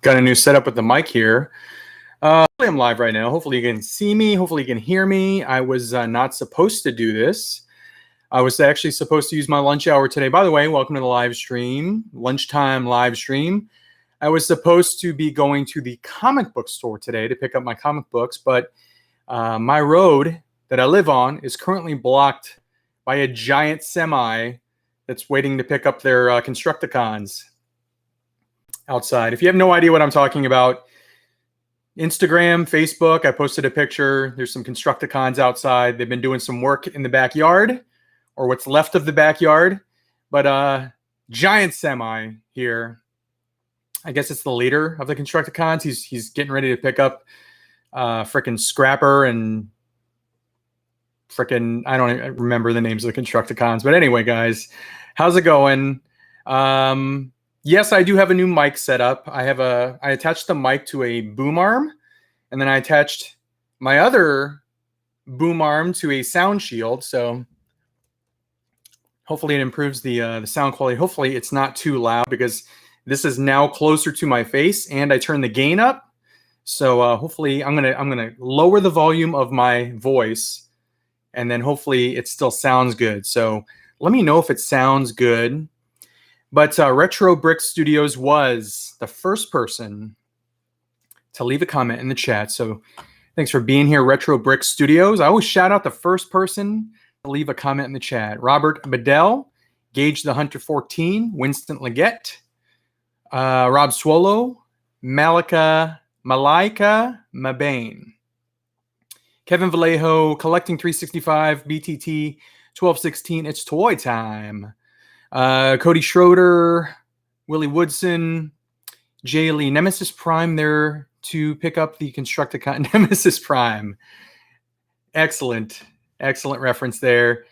Got a new setup with the mic here. Hopefully I'm live right now. Hopefully you can see me. Hopefully you can hear me. I was not supposed to do this. I was actually supposed to use my lunch hour today. By the way, welcome to the live stream, lunchtime live stream. I was supposed to be going to the comic book store today to pick up my comic books, but my road that I live on is currently blocked by a giant semi that's waiting to pick up their Constructicons outside. If you have no idea what I'm talking about, Instagram, Facebook, I posted a picture. There's some Constructicons outside. They've been doing some work in the backyard, or what's left of the backyard. But giant semi here. I guess it's the leader of the Constructicons. He's getting ready to pick up frickin' Scrapper and frickin' I don't even remember the names of the Constructicons. But anyway, guys, how's it going? Yes, I do have a new mic set up. I attached the mic to a boom arm, and then I attached my other boom arm to a sound shield. So hopefully it improves the sound quality. Hopefully it's not too loud because this is now closer to my face, and I turn the gain up. So hopefully I'm gonna lower the volume of my voice, and then hopefully it still sounds good. So let me know if it sounds good. But Retro Brick Studios was the first person to leave a comment in the chat. So thanks for being here, Retro Brick Studios. I always shout out the first person to leave a comment in the chat. Robert Bedell, Gage the Hunter 14, Winston Leggett, Rob Swallow, Malaika Mabane, Kevin Vallejo, Collecting 365, BTT 1216, it's toy time. Cody Schroeder, Willie Woodson, Jay Lee, Nemesis Prime there to pick up the Constructicon. Nemesis Prime. Excellent reference there.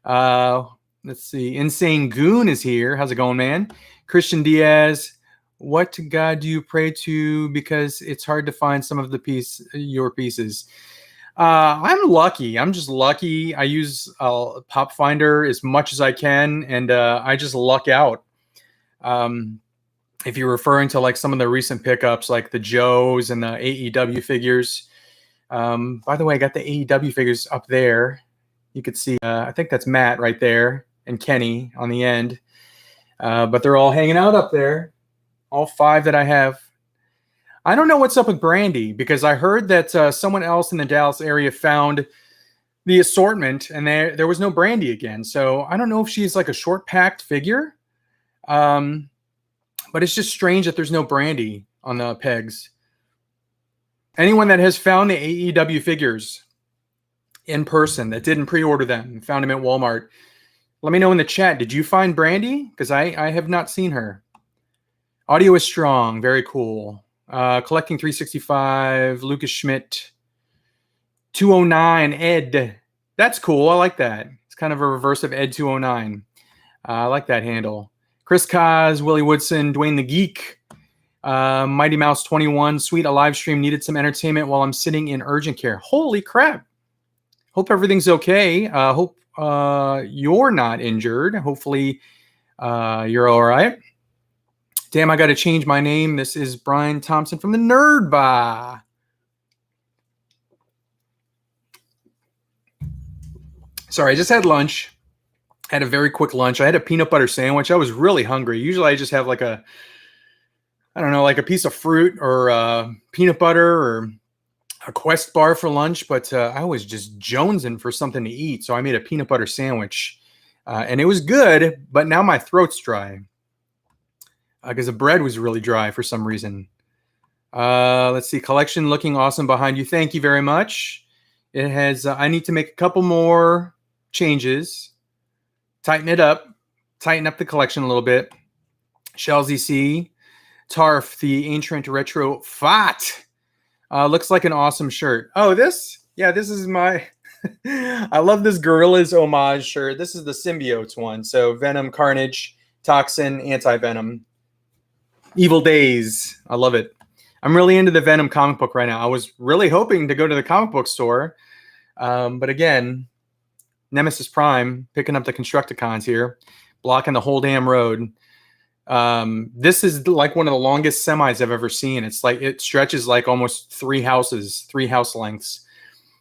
Let's see. Insane Goon is here. How's it going, man? Christian Diaz. What God do you pray to? Because it's hard to find some of your pieces. I'm lucky. I'm just lucky. I use Pop Finder as much as I can, and I just luck out. If you're referring to like some of the recent pickups, like the Joes and the AEW figures. By the way, I got the AEW figures up there. You could see, I think that's Matt right there, and Kenny on the end. But they're all hanging out up there. All 5 that I have. I don't know what's up with Brandy, because I heard that someone else in the Dallas area found the assortment and there was no Brandy again. So I don't know if she's like a short packed figure. But it's just strange that there's no Brandy on the pegs. Anyone that has found the AEW figures in person that didn't pre-order them and found them at Walmart, let me know in the chat. Did you find Brandy? Because I have not seen her. Audio is strong. Very cool. Collecting 365, Lucas Schmidt, 209, Ed. That's cool. I like that. It's kind of a reverse of Ed 209. I like that handle. Chris Kaz, Willie Woodson, Dwayne the Geek, Mighty Mouse 21. Sweet, a live stream needed some entertainment while I'm sitting in urgent care. Holy crap. Hope everything's okay. Hope you're not injured. Hopefully you're all right. Damn, I got to change my name. This is Brian Thompson from the Nerd Bar. Sorry, I just had lunch. I had a very quick lunch. I had a peanut butter sandwich. I was really hungry. Usually I just have like a piece of fruit or peanut butter or a Quest bar for lunch. But I was just jonesing for something to eat. So I made a peanut butter sandwich. And it was good, but now my throat's dry. Because the bread was really dry for some reason. Let's see. Collection looking awesome behind you. Thank you very much. It has. I need to make a couple more changes. Tighten it up. Tighten up the collection a little bit. Shells EC. Tarf, the Ancient Retro Fat. Looks like an awesome shirt. Oh, this? Yeah, this is my... I love this Gorillas homage shirt. This is the Symbiotes one. So Venom, Carnage, Toxin, Anti-Venom. Evil Days. I love it. I'm really into the Venom comic book right now. I was really hoping to go to the comic book store. But again, Nemesis Prime picking up the Constructicons here, blocking the whole damn road. This is like one of the longest semis I've ever seen. It's like it stretches like almost 3 house lengths.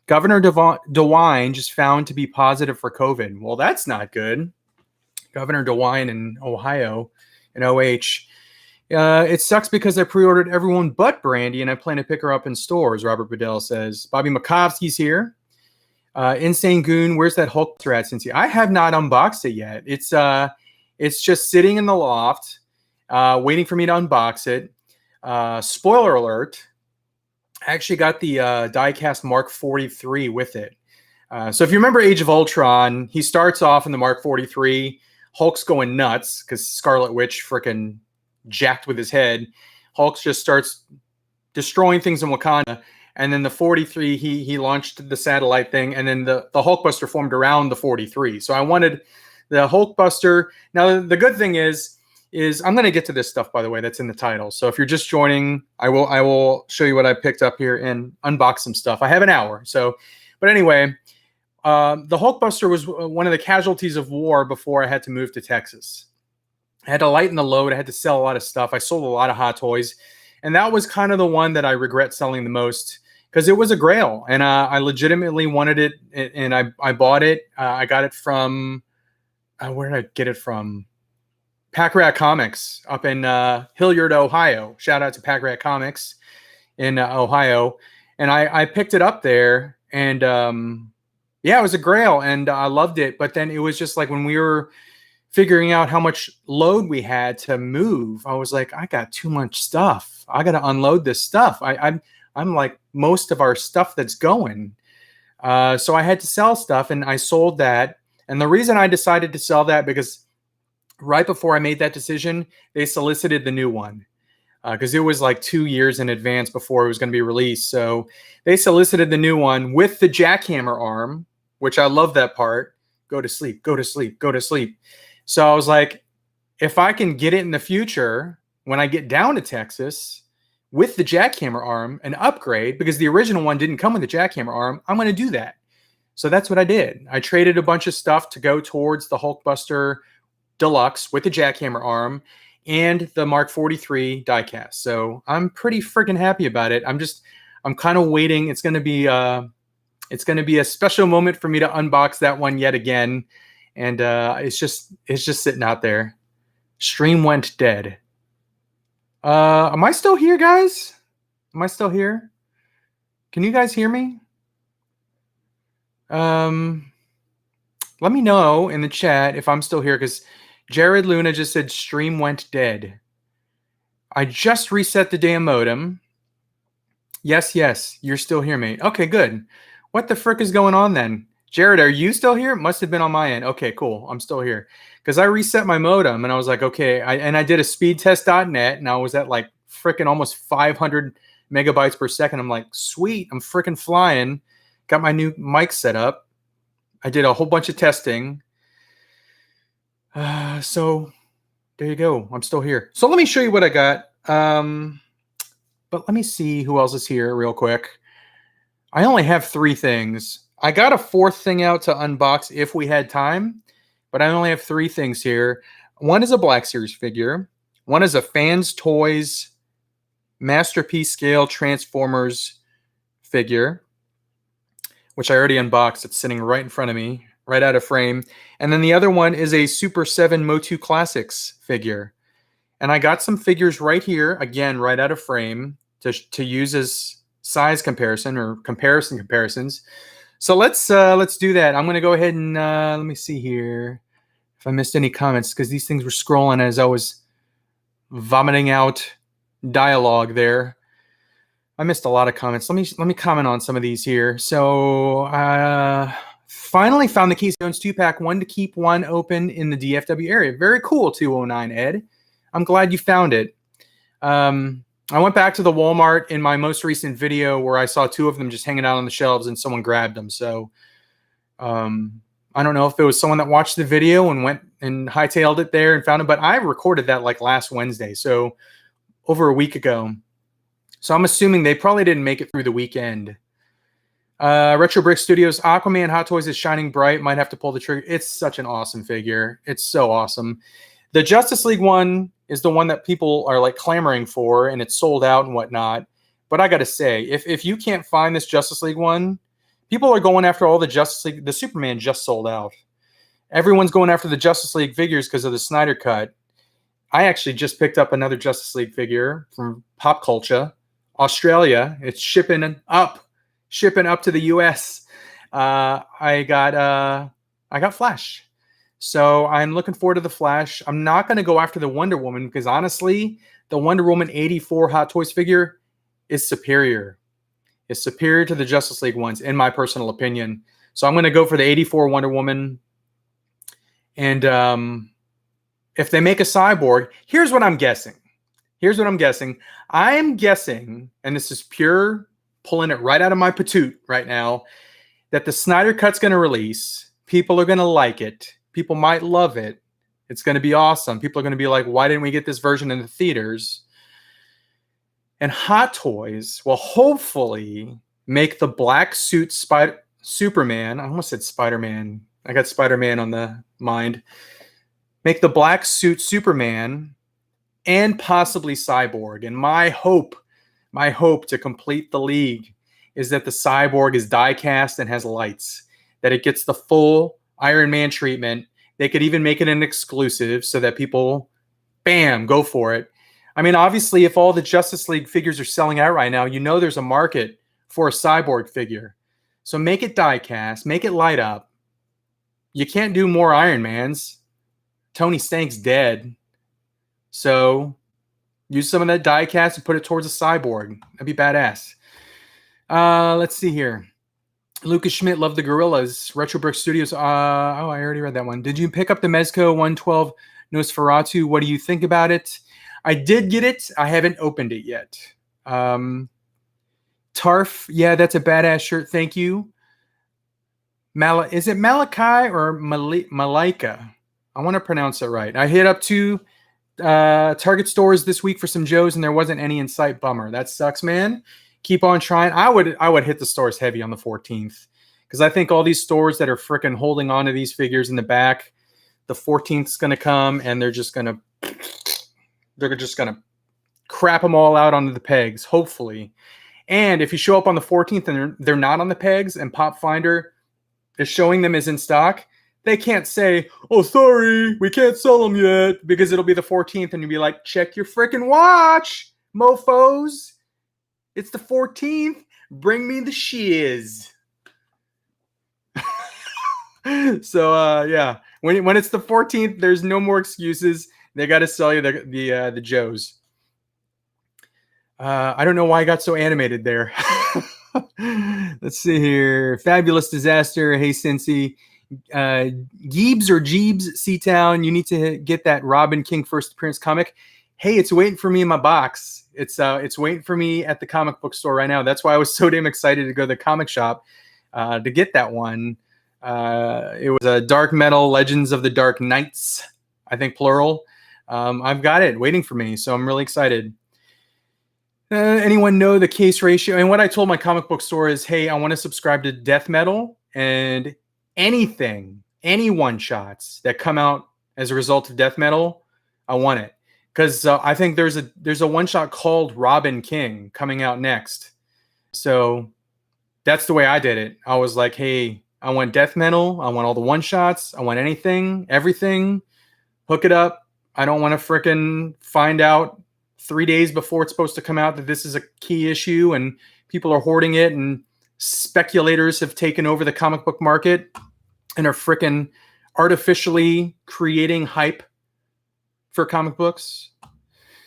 Governor DeWine just found to be positive for COVID. Well, that's not good. Governor DeWine in Ohio, in OH. It sucks because I pre-ordered everyone but Brandy, and I plan to pick her up in stores, Robert Bedell says. Bobby Makovsky's here. Insane Goon, where's that Hulkster at, Cincy? I have not unboxed it yet. It's just sitting in the loft, waiting for me to unbox it. Spoiler alert, I actually got the diecast Mark 43 with it. So if you remember Age of Ultron, he starts off in the Mark 43. Hulk's going nuts because Scarlet Witch freaking jacked with his head. Hulk just starts destroying things in Wakanda. And then the 43, he launched the satellite thing. And then the Hulkbuster formed around the 43. So I wanted the Hulkbuster. Now, the good thing is I'm going to get to this stuff, by the way, that's in the title. So if you're just joining, I will show you what I picked up here and unbox some stuff. I have an hour. But anyway, the Hulkbuster was one of the casualties of war before I had to move to Texas. I had to lighten the load. I had to sell a lot of stuff. I sold a lot of Hot Toys. And that was kind of the one that I regret selling the most because it was a grail. And I legitimately wanted it. And I bought it. I got it from, where did I get it from? Pack Rat Comics up in Hilliard, Ohio. Shout out to Pack Rat Comics in Ohio. And I picked it up there. And yeah, it was a grail. And I loved it. But then it was just like when we were figuring out how much load we had to move, I was like, I got too much stuff. I got to unload this stuff. I'm like most of our stuff that's going. So I had to sell stuff, and I sold that. And the reason I decided to sell that because right before I made that decision, they solicited the new one because it was like 2 years in advance before it was going to be released. So they solicited the new one with the jackhammer arm, which I love that part. Go to sleep, go to sleep, go to sleep. So I was like, if I can get it in the future, when I get down to Texas with the jackhammer arm, an upgrade, because the original one didn't come with the jackhammer arm, I'm going to do that. So that's what I did. I traded a bunch of stuff to go towards the Hulkbuster Deluxe with the jackhammer arm and the Mark 43 diecast. So I'm pretty freaking happy about it. I'm kind of waiting. It's going to be a special moment for me to unbox that one yet again. And it's just sitting out there. Stream went dead. Am I still here, guys? Am I still here? Can you guys hear me? Let me know in the chat if I'm still here, because Jared Luna just said stream went dead. I just reset the damn modem. Yes, you're still here, mate. Okay, good. What the frick is going on then? Jared, are you still here? It must have been on my end. Okay, cool. I'm still here. Because I reset my modem and I was like, okay. I did a speedtest.net and I was at like freaking almost 500 megabytes per second. I'm like, sweet. I'm freaking flying. Got my new mic set up. I did a whole bunch of testing. So there you go. I'm still here. So let me show you what I got. But let me see who else is here real quick. I only have 3 things. I got a 4th thing out to unbox if we had time, but I only have 3 things here. One is a Black Series figure. One is a Fans Toys Masterpiece Scale Transformers figure, which I already unboxed. It's sitting right in front of me, right out of frame. And then the other one is a Super 7 Motu Classics figure. And I got some figures right here, again, right out of frame to use as size comparison or comparisons. So let's do that. I'm going to go ahead and let me see here if I missed any comments, because these things were scrolling as I was vomiting out dialogue there. I missed a lot of comments. Let me comment on some of these here. So finally found the Casey Jones 2-pack, one to keep, one open in the DFW area. Very cool, 209 Ed. I'm glad you found it. I went back to the Walmart in my most recent video where I saw 2 of them just hanging out on the shelves and someone grabbed them. So I don't know if it was someone that watched the video and went and hightailed it there and found it, but I recorded that like last Wednesday, so over a week ago. So I'm assuming they probably didn't make it through the weekend. Retro Brick Studios, Aquaman Hot Toys is shining bright. Might have to pull the trigger. It's such an awesome figure. It's so awesome. The Justice League one is the one that people are like clamoring for, and it's sold out and whatnot. But I got to say, if you can't find this Justice League one, people are going after all the Justice League. The Superman just sold out. Everyone's going after the Justice League figures because of the Snyder Cut. I actually just picked up another Justice League figure from Pop Culture, Australia. It's shipping up to the US. I got Flash. So I'm looking forward to the Flash. I'm not going to go after the Wonder Woman because honestly, the Wonder Woman 84 Hot Toys figure is superior. It's superior to the Justice League ones, in my personal opinion. So I'm going to go for the 84 Wonder Woman. And if they make a Cyborg, here's what I'm guessing. I'm guessing, and this is pure pulling it right out of my patoot right now, that the Snyder Cut's going to release. People are going to like it. People might love it. It's going to be awesome. People are going to be like, why didn't we get this version in the theaters? And Hot Toys will hopefully make the black suit Superman. I almost said Spider-Man. I got Spider-Man on the mind. Make the black suit Superman and possibly Cyborg. And my hope to complete the league is that the Cyborg is die-cast and has lights, that it gets the full Iron Man treatment. They could even make it an exclusive so that people, bam, go for it. I mean, obviously, if all the Justice League figures are selling out right now, you know there's a market for a Cyborg figure. So make it die-cast, make it light up. You can't do more Iron Mans. Tony Stark's dead. So use some of that die-cast and put it towards a Cyborg. That'd be badass. Let's see here. Lucas Schmidt, love the Gorillas. Retrobrick Studios. I already read that one. Did you pick up the Mezco 112 Nosferatu? What do you think about it? I did get it. I haven't opened it yet. Tarf, yeah, that's a badass shirt. Thank you. Is it Malachi or Malika? I want to pronounce it right. I hit up 2 Target stores this week for some Joes, and there wasn't any in sight. Bummer. That sucks, man. Keep on trying. I would hit the stores heavy on the 14th because I think all these stores that are freaking holding on to these figures in the back, the 14th is going to come, and they're just going to crap them all out onto the pegs, hopefully. And if you show up on the 14th and they're not on the pegs and Pop Finder is showing them as in stock, they can't say, oh, sorry, we can't sell them yet, because it'll be the 14th and you'll be like, check your freaking watch, mofos. It's the 14th. Bring me the shiz. So, yeah, when it's the 14th, there's no more excuses. They got to sell you the Joes. I don't know why I got so animated there. Let's see here. Fabulous Disaster. Hey, Cincy. Geebs or Jeebs, C-Town. You need to get that Robin King first appearance comic. Hey, it's waiting for me in my box. It's waiting for me at the comic book store right now. That's why I was so damn excited to go to the comic shop to get that one. It was a Dark Metal Legends of the Dark Knights, I think plural. I've got it waiting for me, so I'm really excited. Anyone know the case ratio? And what I told my comic book store is, hey, I want to subscribe to Death Metal, and any one-shots that come out as a result of Death Metal, I want it. Because I think there's a one-shot called Robin King coming out next. So that's the way I did it. I was like, hey, I want Death Metal. I want all the one-shots. I want anything, everything. Hook it up. I don't want to frickin' find out 3 days before it's supposed to come out that this is a key issue and people are hoarding it and speculators have taken over the comic book market and are frickin' artificially creating hype for comic books.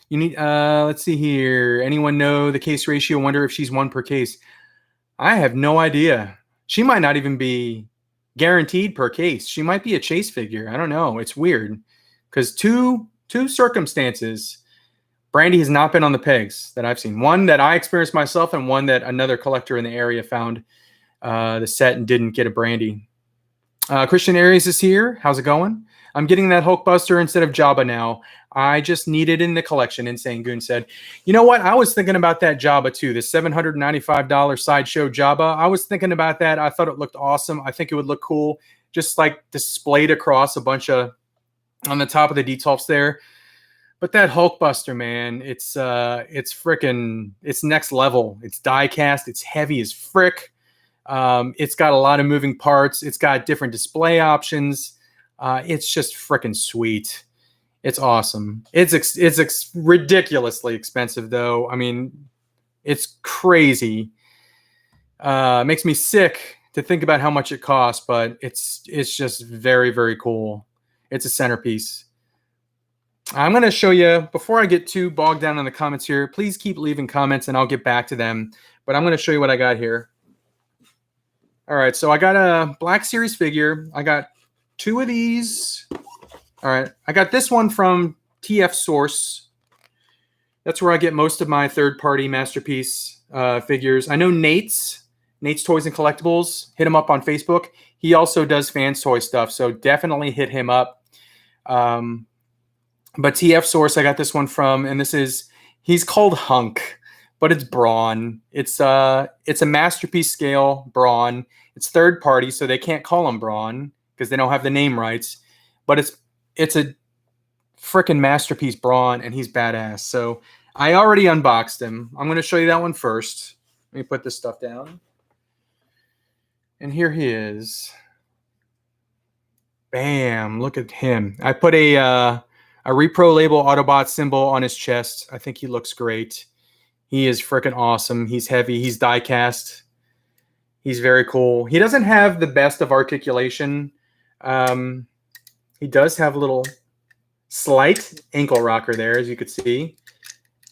You need, let's see here. Anyone know the case ratio? Wonder if she's 1 per case. I have no idea. She might not even be guaranteed per case. She might be a chase figure. I don't know. It's weird because two circumstances, Brandy has not been on the pegs that I've seen. One that I experienced myself and one that another collector in the area found the set and didn't get a Brandy. Christian Aries is here. How's it going? I'm getting that Hulkbuster instead of Jabba now. I just need it in the collection, Insane Goon said. You know what? I was thinking about that Jabba too, the $795 Sideshow Jabba. I was thinking about that. I thought it looked awesome. I think it would look cool, just like displayed across a bunch of, on the top of the detolfs there. But that Hulkbuster, man, it's freaking, it's next level. It's die cast. It's heavy as frick. It's got a lot of moving parts. It's got different display options. It's just freaking sweet. It's awesome. It's ridiculously expensive though. I mean, it's crazy. Makes me sick to think about how much it costs, but it's just very, very cool. It's a centerpiece. I'm going to show you, before I get too bogged down in the comments here, please keep leaving comments and I'll get back to them. But I'm going to show you what I got here. All right, so I got a Black Series figure. I got 2 of these. All right, I got this one from TF Source. That's where I get most of my third-party Masterpiece figures. I know Nate's Toys and Collectibles. Hit him up on Facebook. He also does Fans Toy stuff, so definitely hit him up. But TF Source, I got this one from, and he's called Hunk, but it's Brawn. It's a Masterpiece scale Brawn. It's third party, so they can't call him Brawn because they don't have the name rights. But it's a freaking Masterpiece Brawn, and he's badass. So I already unboxed him. I'm going to show you that one first. Let me put this stuff down. And here he is. Bam! Look at him. I put a Repro Label Autobot symbol on his chest. I think he looks great. He is freaking awesome. He's heavy. He's die cast. He's very cool. He doesn't have the best of articulation. He does have a little slight ankle rocker there, as you could see.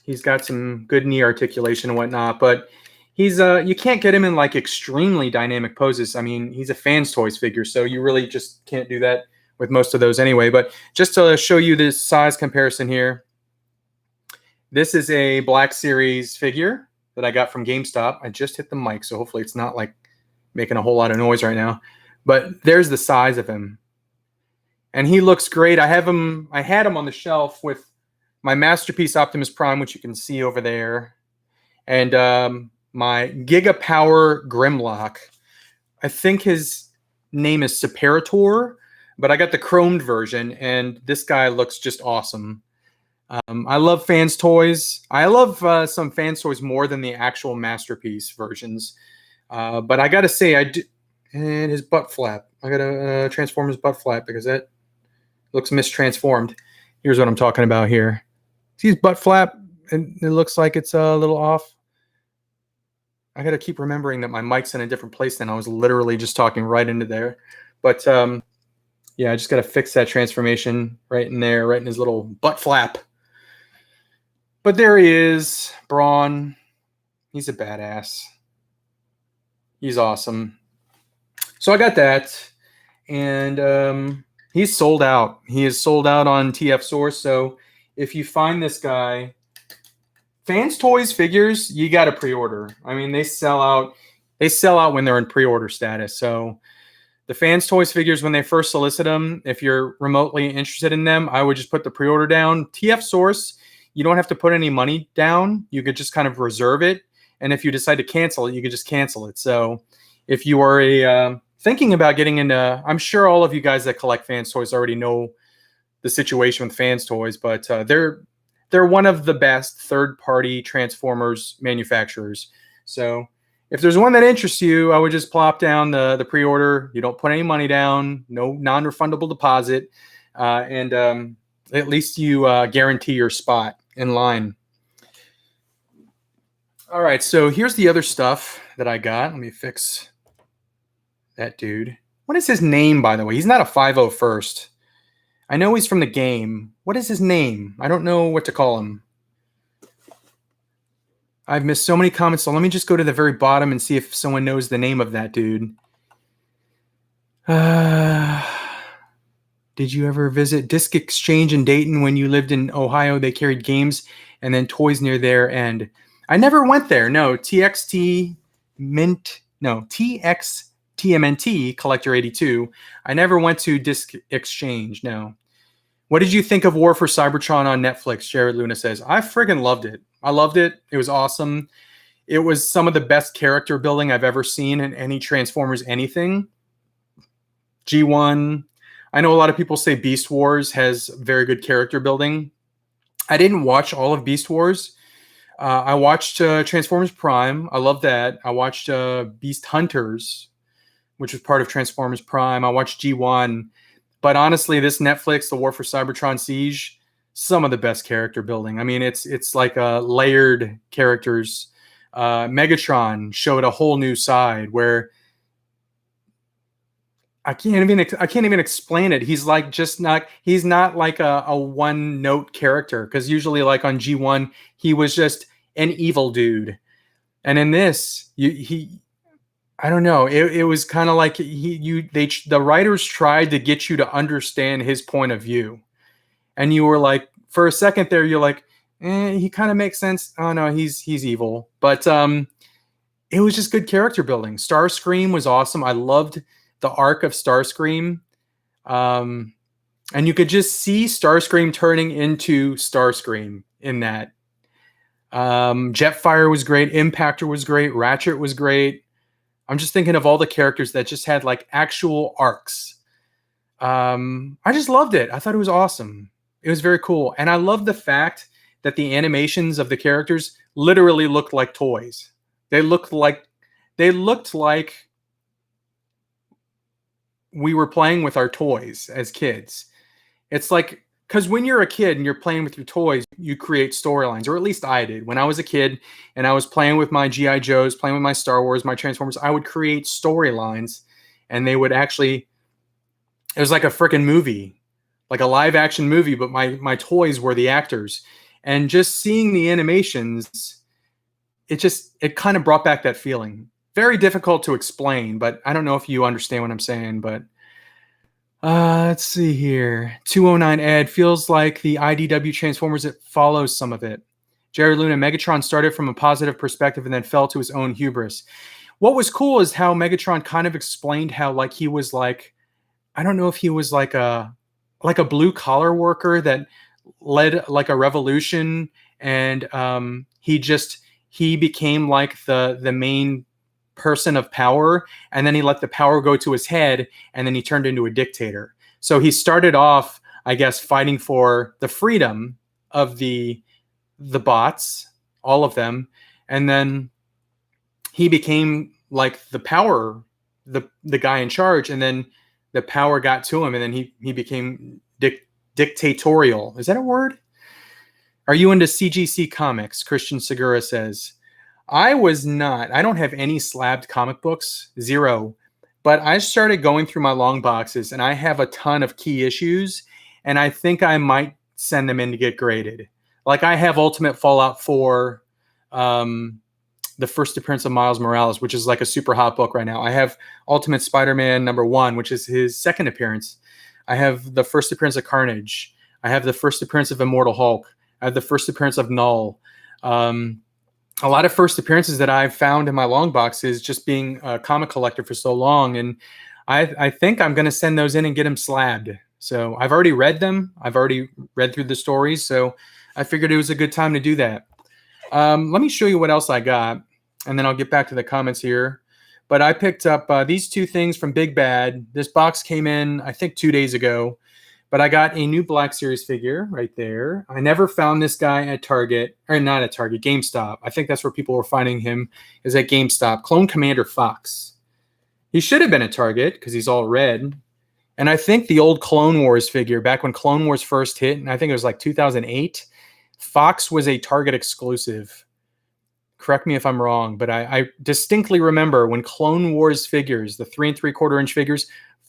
He's got some good knee articulation and whatnot, but he's you can't get him in like extremely dynamic poses. I mean, he's a Fans Toys figure, so you really just can't do that with most of those anyway. But just to show you this size comparison here, this is a Black Series figure that I got from GameStop. I just hit the mic, so hopefully it's not like making a whole lot of noise right now. But there's the size of him. And he looks great. I had him on the shelf with my Masterpiece Optimus Prime, which you can see over there, and my Giga Power Grimlock. I think his name is Separator, but I got the chromed version, and this guy looks just awesome. I love Fans Toys. I love some Fans Toys more than the actual Masterpiece versions. But I got to say, and his butt flap. I got to transform his butt flap because that looks mistransformed. Here's what I'm talking about here. See his butt flap? And it looks like it's a little off. I got to keep remembering that my mic's in a different place than I was literally just talking right into there. But yeah, I just got to fix that transformation right in there, right in his little butt flap. But there he is, Brawn. He's a badass. He's awesome. So I got that, and he's sold out. He is sold out on TF Source. So if you find this guy, Fans Toys figures, you got to pre-order. I mean, they sell out. They sell out when they're in pre-order status. So the Fans Toys figures, when they first solicit them, if you're remotely interested in them, I would just put the pre-order down. TF Source, you don't have to put any money down. You could just kind of reserve it. And if you decide to cancel it, you could just cancel it. So if you are thinking about getting into, I'm sure all of you guys that collect Fans Toys already know the situation with Fans Toys, but they're one of the best third-party Transformers manufacturers. So if there's one that interests you, I would just plop down the pre-order. You don't put any money down, no non-refundable deposit, and at least you guarantee your spot in line. All right, so here's the other stuff that I got. Let me fix that dude. What is his name, by the way? He's not a 501st. I know he's from the game. What is his name? I don't know what to call him. I've missed so many comments, so let me just go to the very bottom and see if someone knows the name of that dude. Did you ever visit Disc Exchange in Dayton when you lived in Ohio? They carried games and then toys near there, and I never went there. No, TXTMNT Collector 82. I never went to Disc Exchange, no. What did you think of War for Cybertron on Netflix? Jared Luna says, I friggin' loved it. I loved it. It was awesome. It was some of the best character building I've ever seen in any Transformers anything. G1. I know a lot of people say Beast Wars has very good character building. I didn't watch all of Beast Wars. I watched Transformers Prime. I love that. I watched Beast Hunters, which was part of Transformers Prime. I watched G1. But honestly, this Netflix, The War for Cybertron Siege, some of the best character building. I mean, it's like layered characters. Megatron showed a whole new side where I can't even explain it. He's like he's not like a one note character, because usually like on G1 he was just an evil dude, and in this he I don't know, it was kind of like the writers tried to get you to understand his point of view, and you were like, for a second there you're like, he kind of makes sense. Oh no, he's evil. But it was just good character building. Starscream was awesome. I loved the arc of Starscream. And you could just see Starscream turning into Starscream in that. Jetfire was great. Impactor was great. Ratchet was great. I'm just thinking of all the characters that just had like actual arcs. I just loved it. I thought it was awesome. It was very cool. And I love the fact that the animations of the characters literally looked like toys. They looked like we were playing with our toys as kids. It's like, because when you're a kid and you're playing with your toys, you create storylines, or at least I did. When I was a kid and I was playing with my G.I. Joes, playing with my Star Wars, my Transformers, I would create storylines, and they would actually, it was like a freaking movie, like a live action movie, but my toys were the actors. And just seeing the animations, it kind of brought back that feeling. Very difficult to explain, but I don't know if you understand what I'm saying. But let's see here. 209 Ed feels like the IDW Transformers, it follows some of it. Jerry Luna, Megatron started from a positive perspective and then fell to his own hubris. What was cool is how Megatron kind of explained how like he was like, I don't know if he was like a blue collar worker that led like a revolution, and he became like the main person of power, and then he let the power go to his head, and then he turned into a dictator. So he started off, I guess, fighting for the freedom of the bots, all of them, and then he became like the power, the guy in charge, and then the power got to him, and then he became dictatorial. Is that a word? Are you into CGC comics? Christian Segura says. I was not. I don't have any slabbed comic books, zero. But I started going through my long boxes, and I have a ton of key issues, and I think I might send them in to get graded. Like I have Ultimate Fallout 4, the first appearance of Miles Morales, which is like a super hot book right now. I have Ultimate Spider-Man #1, which is his second appearance. I have the first appearance of Carnage. I have the first appearance of Immortal Hulk. I have the first appearance of Null. A lot of first appearances that I've found in my long boxes, just being a comic collector for so long. And I think I'm going to send those in and get them slabbed. So I've already read them. I've already read through the stories. So I figured it was a good time to do that. Let me show you what else I got, and then I'll get back to the comments here. But I picked up these two things from Big Bad. This box came in, I think, 2 days ago. But I got a new Black Series figure right there. I never found this guy at Target, or not at Target, GameStop. I think that's where people were finding him, is at GameStop. Clone Commander Fox. He should have been at Target because he's all red. And I think the old Clone Wars figure, back when Clone Wars first hit, and I think it was like 2008, Fox was a Target exclusive. Correct me if I'm wrong, but I distinctly remember when Clone Wars figures, the 3 3/4 inch figures,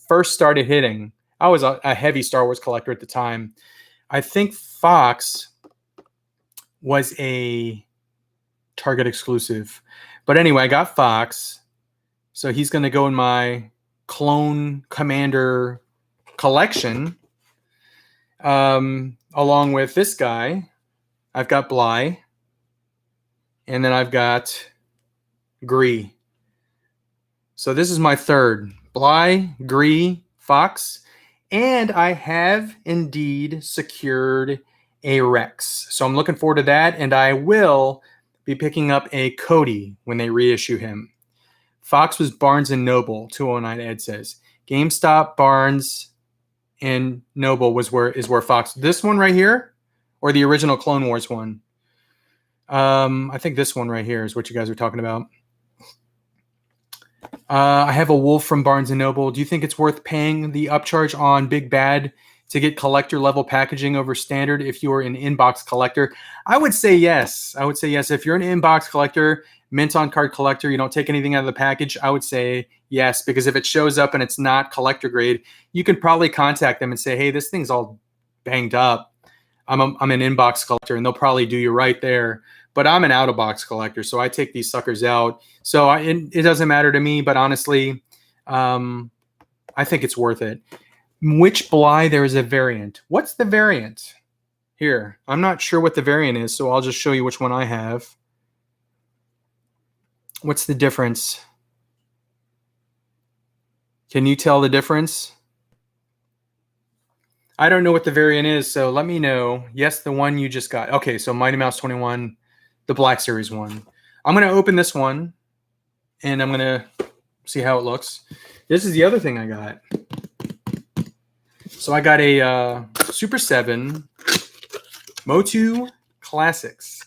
first started hitting. I was a heavy Star Wars collector at the time. I think Fox was a Target exclusive. But anyway, I got Fox. So he's going to go in my Clone Commander collection. Along with this guy, I've got Bly. And then I've got Gree. So this is my third. Bly, Gree, Fox. And I have indeed secured a Rex. So I'm looking forward to that. And I will be picking up a Cody when they reissue him. Fox was Barnes & Noble, 209 Ed says. GameStop, Barnes, and Noble is where Fox. This one right here or the original Clone Wars one. I think this one right here is what you guys are talking about. I have a Wolf from Barnes & Noble. Do you think it's worth paying the upcharge on Big Bad to get collector level packaging over standard if you're an inbox collector? I would say yes. I would say yes. If you're an inbox collector, mint on card collector, you don't take anything out of the package, I would say yes, because if it shows up and it's not collector grade, you can probably contact them and say, hey, this thing's all banged up. I'm an inbox collector, and they'll probably do you right there. But I'm an out-of-box collector, so I take these suckers out. So it doesn't matter to me, but honestly, I think it's worth it. Which Bly there is a variant? What's the variant? Here, I'm not sure what the variant is, so I'll just show you which one I have. What's the difference? Can you tell the difference? I don't know what the variant is, so let me know. Yes, the one you just got. Okay, so Mighty Mouse 21, the Black Series one. I'm going to open this one, and I'm going to see how it looks. This is the other thing I got. So I got a Super 7 Motu Classics.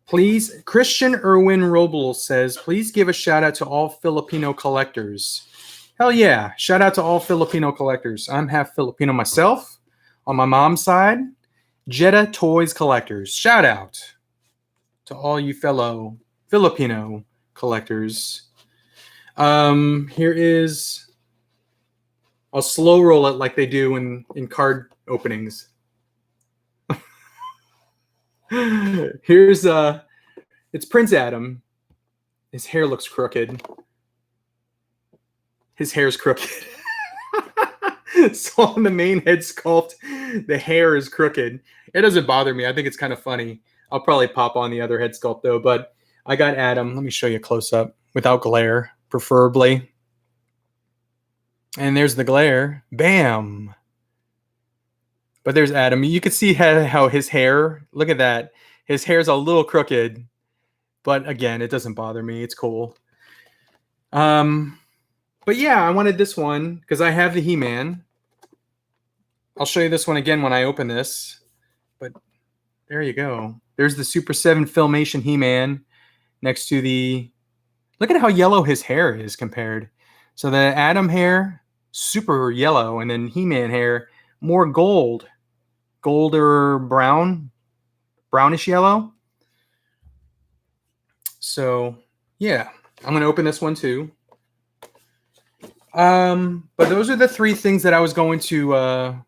Please, Christian Erwin Robles says, please give a shout out to all Filipino collectors. Hell yeah. Shout out to all Filipino collectors. I'm half Filipino myself on my mom's side. Jetta Toys collectors. Shout out to all you fellow Filipino collectors. Here is, I'll slow roll it like they do in card openings. Here's it's Prince Adam. His hair looks crooked. His hair's crooked. So on the main head sculpt, the hair is crooked. It doesn't bother me. I think it's kind of funny. I'll probably pop on the other head sculpt though, but I got Adam. Let me show you a close up without glare, preferably. And there's the glare. Bam. But there's Adam. You can see how his hair, look at that. His hair's a little crooked. But again, it doesn't bother me. It's cool. But yeah, I wanted this one because I have the He-Man. I'll show you this one again when I open this. But there you go. There's the Super 7 Filmation He-Man next to the... Look at how yellow his hair is compared. So the Adam hair, super yellow, and then He-Man hair, more gold. Gold or brown, brownish yellow. So, yeah, I'm going to open this one too. But those are the three things that I was going to,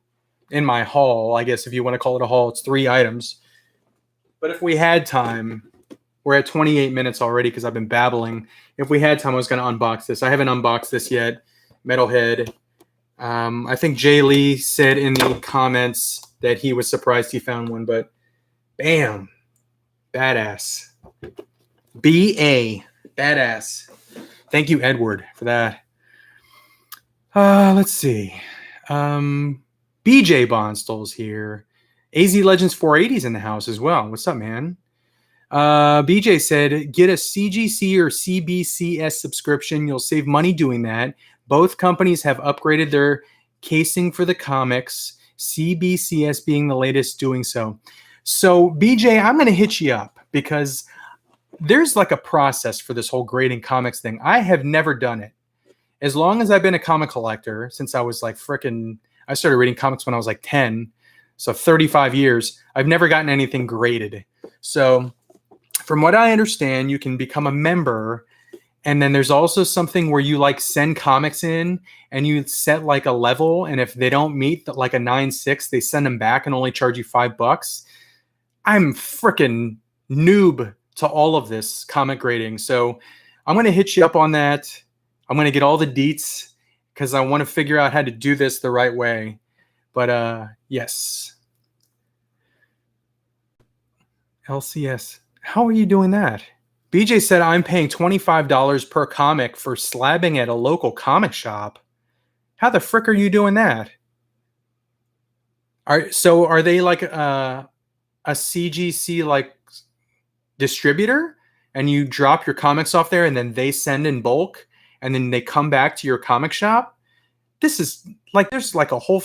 in my haul, I guess if you want to call it a haul, it's 3 items. But if we had time, we're at 28 minutes already because I've been babbling. If we had time, I was going to unbox this. I haven't unboxed this yet. Metalhead. I think Jay Lee said in the comments that he was surprised he found one, but bam, badass. B.A. Badass. Thank you, Edward, for that. Let's see. BJ Bonstall's here. AZ Legends 480's in the house as well. What's up, man? BJ said, get a CGC or CBCS subscription. You'll save money doing that. Both companies have upgraded their casing for the comics, CBCS being the latest doing so. So, BJ, I'm going to hit you up because there's like a process for this whole grading comics thing. I have never done it. As long as I've been a comic collector, since I was like I started reading comics when I was like 10, so 35 years, I've never gotten anything graded. So, from what I understand, you can become a member, and then there's also something where you like send comics in and you set like a level, and if they don't meet like a 9.6, they send them back and only charge you $5. I'm freaking noob to all of this comic grading. So I'm going to hit you up on that. I'm going to get all the deets because I want to figure out how to do this the right way. But yes. LCS. How are you doing that? BJ said I'm paying $25 per comic for slabbing at a local comic shop. How the frick are you doing that? Are they like a CGC like distributor, and you drop your comics off there and then they send in bulk and then they come back to your comic shop? This is like there's like a whole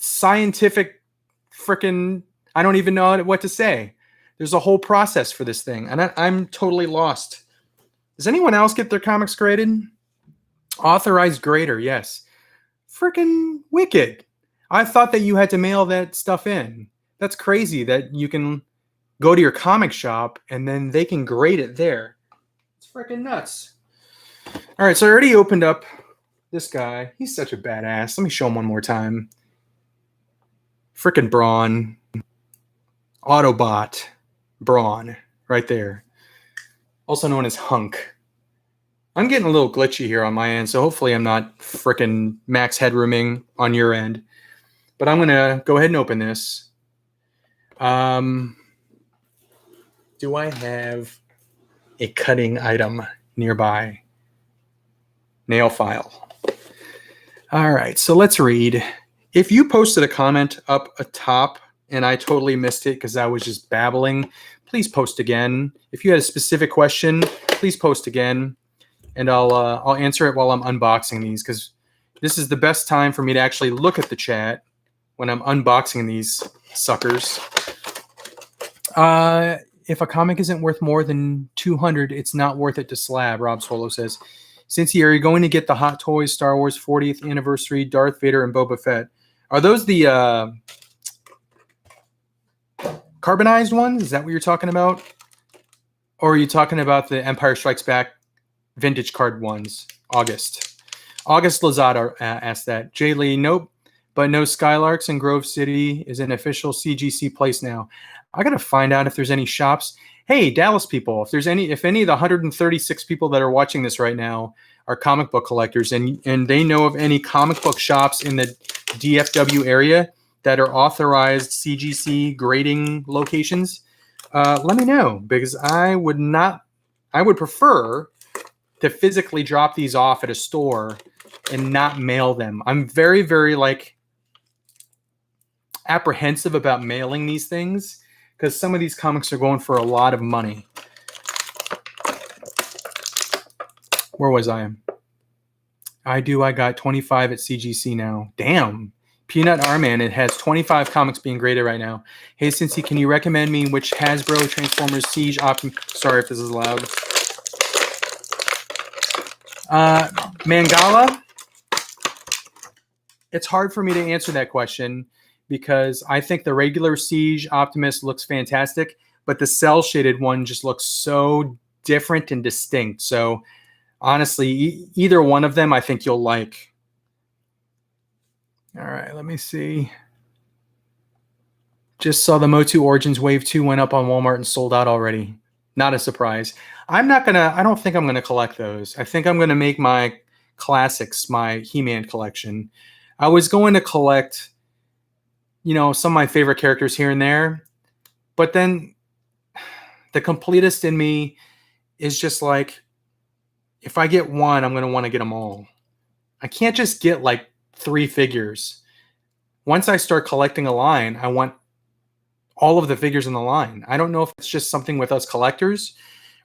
scientific freaking, I don't even know what to say. There's a whole process for this thing, and I'm totally lost. Does anyone else get their comics graded? Authorized grader, yes. Freaking wicked. I thought that you had to mail that stuff in. That's crazy that you can go to your comic shop and then they can grade it there. It's freaking nuts. All right, so I already opened up this guy. He's such a badass. Let me show him one more time. Freaking Brawn. Autobot. Brawn. Right there. Also known as Hunk. I'm getting a little glitchy here on my end, so hopefully I'm not freaking max headrooming on your end. But I'm going to go ahead and open this. Do I have a cutting item nearby? Nail file. All right, so let's read. If you posted a comment up atop and I totally missed it because I was just babbling, please post again. If you had a specific question, please post again, and I'll answer it while I'm unboxing these, because this is the best time for me to actually look at the chat when I'm unboxing these suckers. If a comic isn't worth more than 200, it's not worth it to slab, Rob Solo says. Cincy, are you going to get the Hot Toys Star Wars 40th Anniversary Darth Vader and Boba Fett? Are those the carbonized ones? Is that what you're talking about? Or are you talking about the Empire Strikes Back vintage card ones? August Lozada asked that. Jay Lee, nope. But no Skylarks in Grove City is an official CGC place now. I got to find out if there's any shops. Hey, Dallas people, if any of the 136 people that are watching this right now are comic book collectors and they know of any comic book shops in the DFW area that are authorized CGC grading locations, let me know, because I would prefer to physically drop these off at a store and not mail them. I'm very, very apprehensive about mailing these things because some of these comics are going for a lot of money. Where was I? I got 25 at CGC now. Damn. Peanut Arman, it has 25 comics being graded right now. Hey, Cincy, can you recommend me which Hasbro Transformers Siege Sorry if this is loud. Mangala? It's hard for me to answer that question because I think the regular Siege Optimus looks fantastic, but the cell-shaded one just looks so different and distinct. So, honestly, either one of them I think you'll like. All right, let me see. Just saw the Motu Origins Wave 2 went up on Walmart and sold out already. Not a surprise. I don't think I'm going to collect those. I think I'm going to make my classics, my He-Man collection. I was going to collect, some of my favorite characters here and there, but then the completist in me is just like, if I get one, I'm going to want to get them all. I can't just get 3 figures. Once I start collecting a line, I want all of the figures in the line. I don't know if it's just something with us collectors.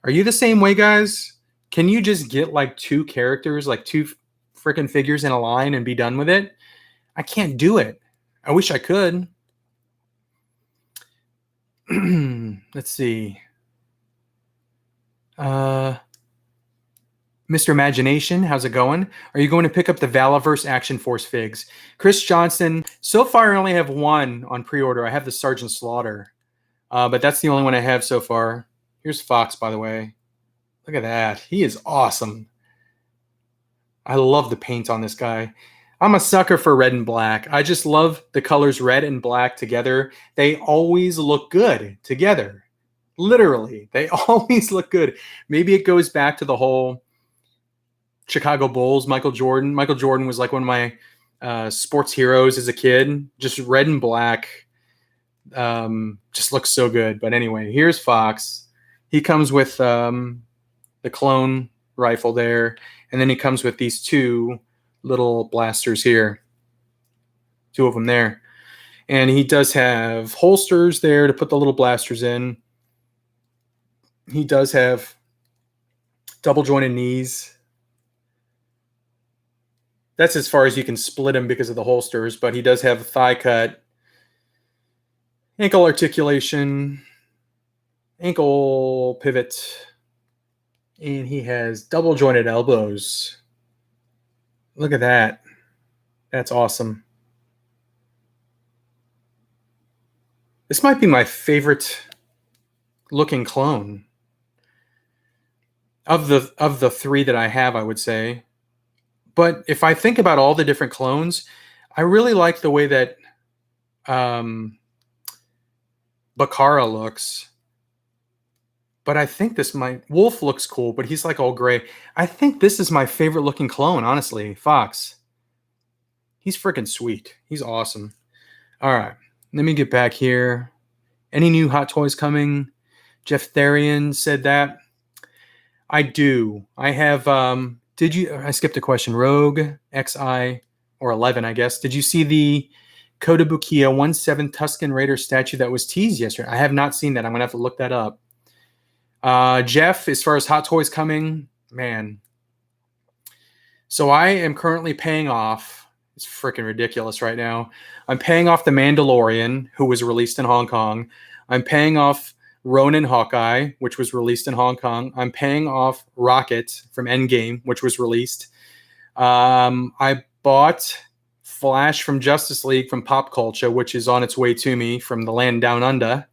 Are you the same way, guys? Can you just get 2 characters, 2 freaking figures in a line and be done with it? I can't do it. I wish I could. Let's see. Mr. Imagination, how's it going? Are you going to pick up the Valaverse Action Force figs? Chris Johnson, so far I only have one on pre-order. I have the Sergeant Slaughter, but that's the only one I have so far. Here's Fox, by the way. Look at that. He is awesome. I love the paint on this guy. I'm a sucker for red and black. I just love the colors red and black together. They always look good together. Literally, they always look good. Maybe it goes back to the whole Chicago Bulls, Michael Jordan. Michael Jordan was one of my sports heroes as a kid. Just red and black. Just looks so good. But anyway, here's Fox. He comes with the clone rifle there. And then he comes with these 2 little blasters here. 2 of them there. And he does have holsters there to put the little blasters in. He does have double jointed knees. That's as far as you can split him because of the holsters, but he does have a thigh cut, ankle articulation, ankle pivot, and he has double jointed elbows. Look at that. That's awesome. This might be my favorite looking clone of the three that I have, I would say. But if I think about all the different clones, I really like the way that Bakara looks. But I think this Wolf looks cool, but he's like all gray. I think this is my favorite looking clone, honestly. Fox. He's freaking sweet. He's awesome. All right. Let me get back here. Any new Hot Toys coming? Jeff Therian said that. I do. I have, I skipped a question. Rogue, XI, or 11, I guess. Did you see the Kotobukiya 1/7 Tusken Raider statue that was teased yesterday? I have not seen that. I'm going to have to look that up. Jeff, as far as Hot Toys coming, man. So I am currently paying off. It's freaking ridiculous right now. I'm paying off The Mandalorian, who was released in Hong Kong. I'm paying off Ronin Hawkeye, which was released in Hong Kong. I'm paying off Rocket from Endgame, which was released. I bought Flash from Justice League from Pop Culture, which is on its way to me from the land down under.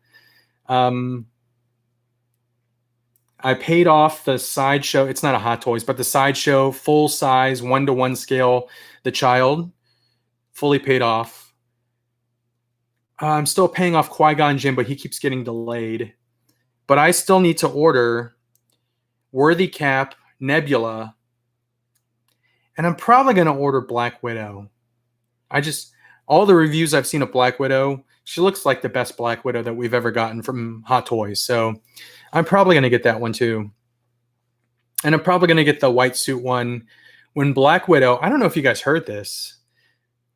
I paid off the Sideshow. It's not a Hot Toys, but the Sideshow full size 1-to-1 scale. The Child, fully paid off. I'm still paying off Qui-Gon Jinn, but he keeps getting delayed. But I still need to order Worthy Cap, Nebula, and I'm probably going to order Black Widow. All the reviews I've seen of Black Widow, she looks like the best Black Widow that we've ever gotten from Hot Toys. So I'm probably going to get that one too. And I'm probably going to get the white suit one. When Black Widow, I don't know if you guys heard this,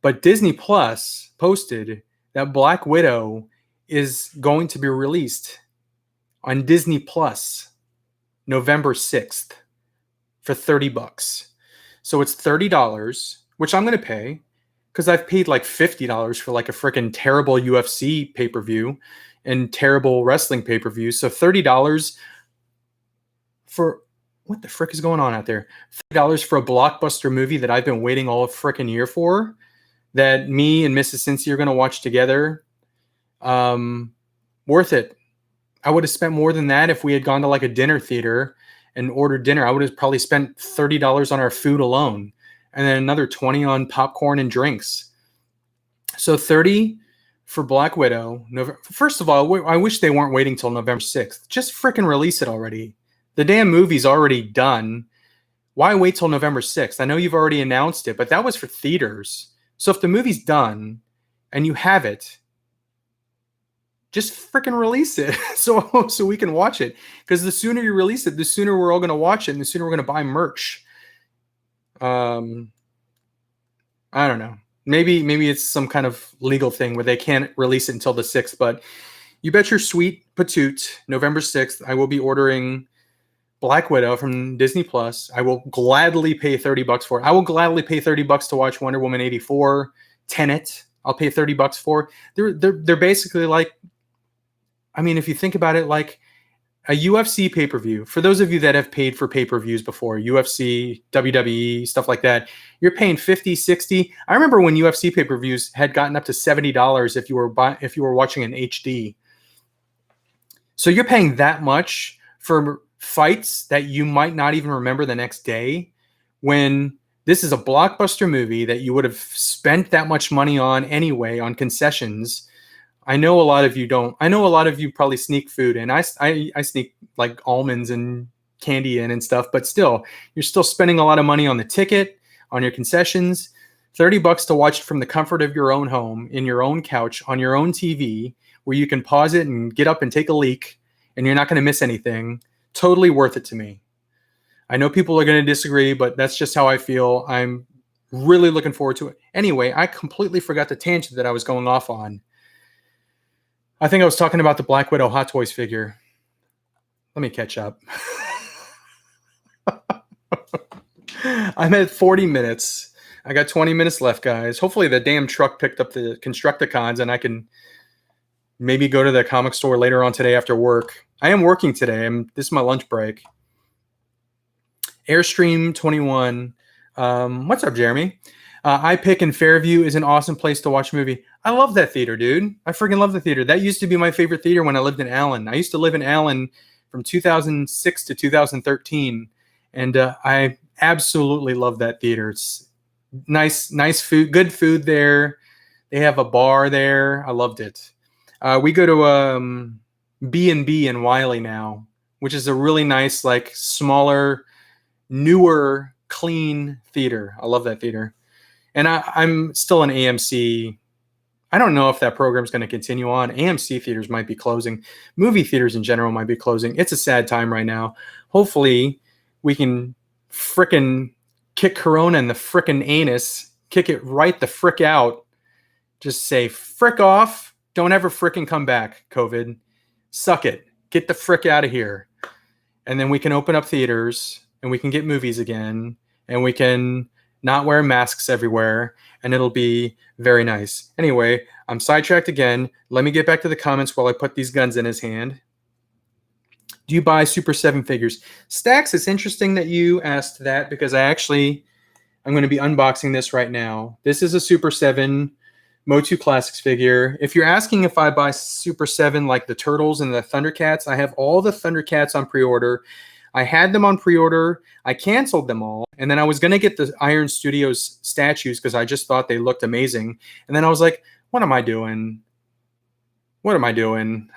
but Disney Plus posted that Black Widow is going to be released on Disney Plus November 6th for $30. So it's $30, which I'm going to pay because I've paid like $50 for like a freaking terrible UFC pay-per-view and terrible wrestling pay-per-view. So $30 for what the frick is going on out there? $30 for a blockbuster movie that I've been waiting all freaking year for, that me and Mrs. Cincy are going to watch together. Worth it. I would have spent more than that if we had gone to like a dinner theater and ordered dinner. I would have probably spent $30 on our food alone, and then another $20 on popcorn and drinks. So $30 for Black Widow. First of all, I wish they weren't waiting till November 6th. Just freaking release it already. The damn movie's already done. Why wait till November 6th? I know you've already announced it, but that was for theaters. So if the movie's done and you have it, just freaking release it so we can watch it. Because the sooner you release it, the sooner we're all going to watch it, and the sooner we're going to buy merch. I don't know. Maybe it's some kind of legal thing where they can't release it until the 6th. But you bet your sweet patoot, November 6th, I will be ordering Black Widow from Disney Plus. I will gladly pay $30 for it. I will gladly pay $30 to watch Wonder Woman 84, Tenet. I'll pay $30 for. They're basically like, I mean, if you think about it, like a UFC pay-per-view. For those of you that have paid for pay-per-views before, UFC, WWE, stuff like that, you're paying $50, $60. I remember when UFC pay-per-views had gotten up to $70 if you were watching an HD. So you're paying that much for fights that you might not even remember the next day, when this is a blockbuster movie that you would have spent that much money on anyway, on concessions. I know a lot of you don't. I know a lot of you probably sneak food in. I sneak like almonds and candy in and stuff, but still, you're still spending a lot of money on the ticket, on your concessions. $30 to watch it from the comfort of your own home, in your own couch, on your own TV, where you can pause it and get up and take a leak, and you're not going to miss anything. Totally worth it to me. I know people are going to disagree, but that's just how I feel. I'm really looking forward to it. Anyway, I completely forgot the tangent that I was going off on. I think I was talking about the Black Widow Hot Toys figure. Let me catch up. I'm at 40 minutes. I got 20 minutes left, guys. Hopefully the damn truck picked up the Constructicons and I can maybe go to the comic store later on today after work. I am working today. This is my lunch break. Airstream 21. What's up, Jeremy? I Pick in Fairview is an awesome place to watch a movie. I love that theater, dude. I freaking love the theater. That used to be my favorite theater when I lived in Allen. I used to live in Allen from 2006 to 2013, and I absolutely love that theater. It's nice food, good food there. They have a bar there. I loved it. We go to B&B in Wiley now, which is a really nice, like, smaller, newer, clean theater. I love that theater. And I'm still an AMC. I don't know if that program is going to continue on. AMC theaters might be closing. Movie theaters in general might be closing. It's a sad time right now. Hopefully we can frickin' kick Corona in the frickin' anus, kick it right the frick out. Just say frick off. Don't ever frickin' come back, COVID. Suck it. Get the frick out of here. And then we can open up theaters and we can get movies again and we can not wear masks everywhere, and it'll be very nice. Anyway, I'm sidetracked again. Let me get back to the comments while I put these guns in his hand. Do you buy Super 7 figures? Stacks, it's interesting that you asked that because I'm going to be unboxing this right now. This is a Super 7 Motu Classics figure. If you're asking if I buy Super 7 like the Turtles and the Thundercats, I have all the Thundercats on pre-order. I had them on pre-order. I canceled them all. And then I was going to get the Iron Studios statues because I just thought they looked amazing. And then I was like, what am I doing? What am I doing?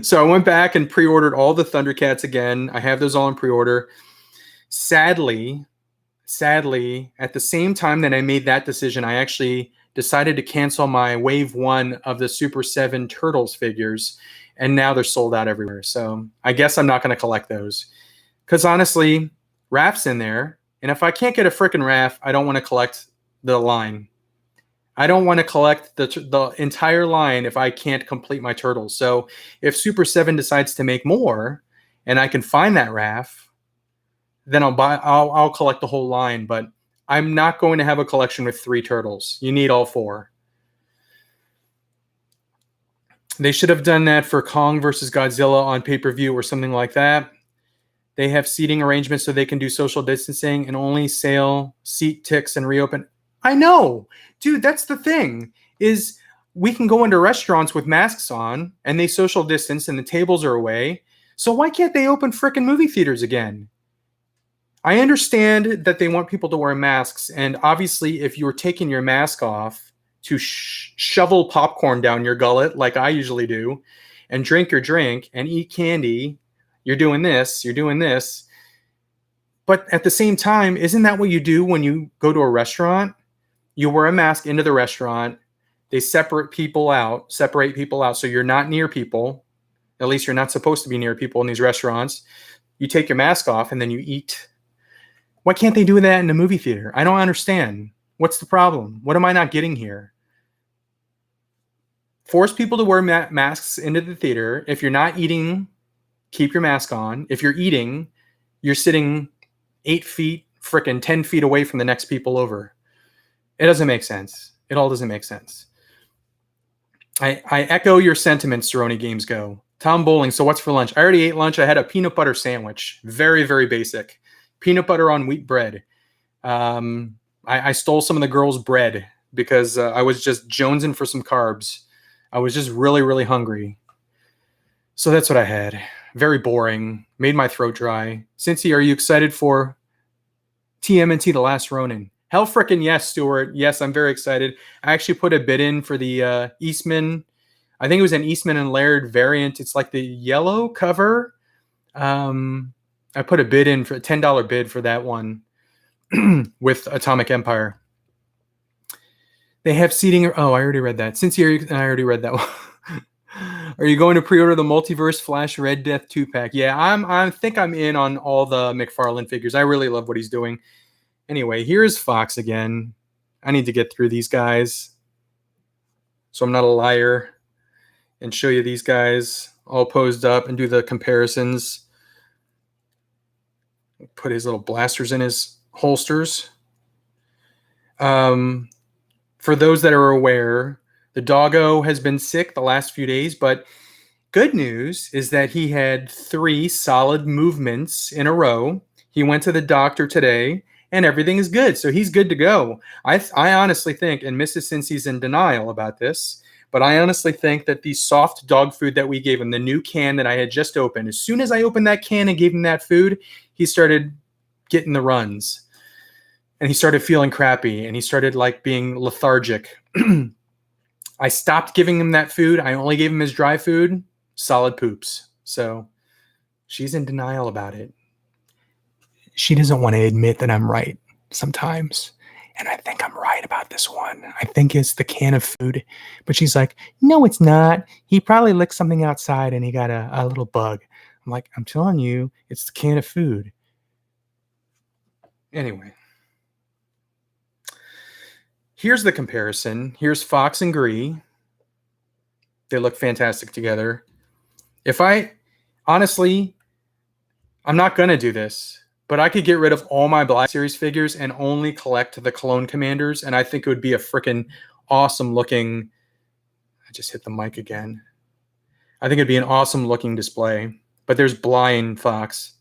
So I went back and pre-ordered all the Thundercats again. I have those all in pre-order. Sadly, at the same time that I made that decision, I actually decided to cancel my Wave 1 of the Super 7 Turtles figures. And now they're sold out everywhere. So I guess I'm not going to collect those. Because honestly, Raph's in there. And if I can't get a freaking Raph, I don't want to collect the line. I don't want to collect the entire line if I can't complete my Turtles. So if Super 7 decides to make more and I can find that Raph, then I'll collect the whole line. But I'm not going to have a collection with 3 Turtles. You need all 4. They should have done that for Kong versus Godzilla on pay-per-view or something like that. They have seating arrangements so they can do social distancing and only sell seat ticks and reopen. I know, dude, that's the thing, is we can go into restaurants with masks on and they social distance and the tables are away. So why can't they open frickin' movie theaters again? I understand that they want people to wear masks. And obviously, if you're taking your mask off to shovel popcorn down your gullet like I usually do and drink your drink and eat candy, you're doing this. But at the same time, isn't that what you do when you go to a restaurant? You wear a mask into the restaurant. They separate people out so you're not near people. At least you're not supposed to be near people in these restaurants. You take your mask off and then you eat. Why can't they do that in a movie theater? I don't understand. What's the problem? What am I not getting here? Force people to wear masks into the theater. If you're not eating, keep your mask on. If you're eating, you're sitting 8 feet, frickin' 10 feet away from the next people over. It doesn't make sense. It all doesn't make sense. I echo your sentiments, Cerrone Games Go. Tom Bowling, so what's for lunch? I already ate lunch. I had a peanut butter sandwich. Very, very basic. Peanut butter on wheat bread. I stole some of the girls' bread because I was just jonesing for some carbs. I was just really, really hungry. So that's what I had. Very boring. Made my throat dry. Cincy, are you excited for TMNT The Last Ronin? Hell frickin' yes, Stuart. Yes, I'm very excited. I actually put a bid in for the Eastman. I think it was an Eastman and Laird variant. It's like the yellow cover. I put a bid in for a $10 bid for that one with Atomic Empire. They have seating. Oh, I already read that. Cincy, I already read that one. Are you going to pre-order the Multiverse Flash Red Death 2-pack? Yeah, I think I'm in on all the McFarlane figures. I really love what he's doing. Anyway, here's Fox again. I need to get through these guys so I'm not a liar and show you these guys all posed up and do the comparisons. Put his little blasters in his holsters. For those that are aware, the doggo has been sick the last few days, but good news is that he had 3 solid movements in a row. He went to the doctor today, and everything is good. So he's good to go. I honestly think, and Mrs. Cincy's in denial about this, but I honestly think that the soft dog food that we gave him, the new can that I had just opened, as soon as I opened that can and gave him that food, he started getting the runs. And he started feeling crappy, and he started like being lethargic. I stopped giving him that food. I only gave him his dry food. Solid poops. So she's in denial about it. She doesn't want to admit that I'm right sometimes. And I think I'm right about this one. I think it's the can of food. But she's like, no, it's not. He probably licked something outside and he got a little bug. I'm like, I'm telling you, it's the can of food. Anyway. Here's the comparison. Here's Fox and Gree. They look fantastic together. Honestly, I'm not going to do this, but I could get rid of all my Black Series figures and only collect the Clone Commanders, and I think it would be a freaking awesome looking... I just hit the mic again. I think it'd be an awesome looking display. But there's Bly and Fox.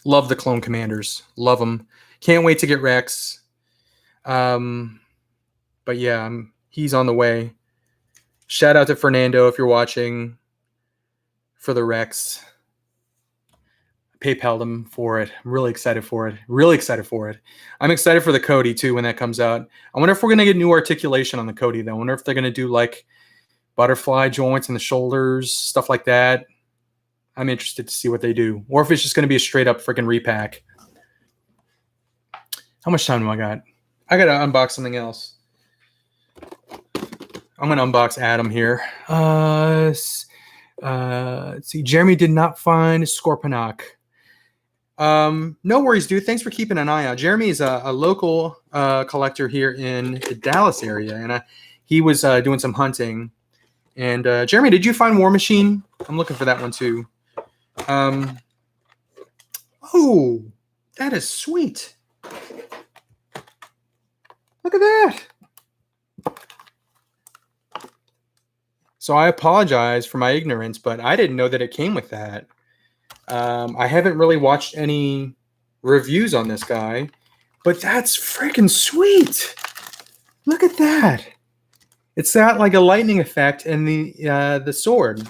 Love the Clone Commanders. Love them. Can't wait to get Rex. But yeah, he's on the way. Shout out to Fernando if you're watching for the Rex. PayPal'd him for it. I'm really excited for it. Really excited for it. I'm excited for the Cody too when that comes out. I wonder if we're gonna get new articulation on the Cody though. I wonder if they're gonna do like butterfly joints in the shoulders, stuff like that. I'm interested to see what they do. Or if it's just gonna be a straight up freaking repack. How much time do I got? I gotta unbox something else. I'm gonna unbox Adam here. Let's see. Jeremy did not find Scorponok. No worries, dude. Thanks for keeping an eye out. Jeremy is a local collector here in the Dallas area, and he was doing some hunting. And Jeremy, did you find War Machine? I'm looking for that one too. Oh, that is sweet. Look at that. So I apologize for my ignorance, but I didn't know that it came with that. I haven't really watched any reviews on this guy, but that's freaking sweet. Look at that. It's got like a lightning effect in the sword.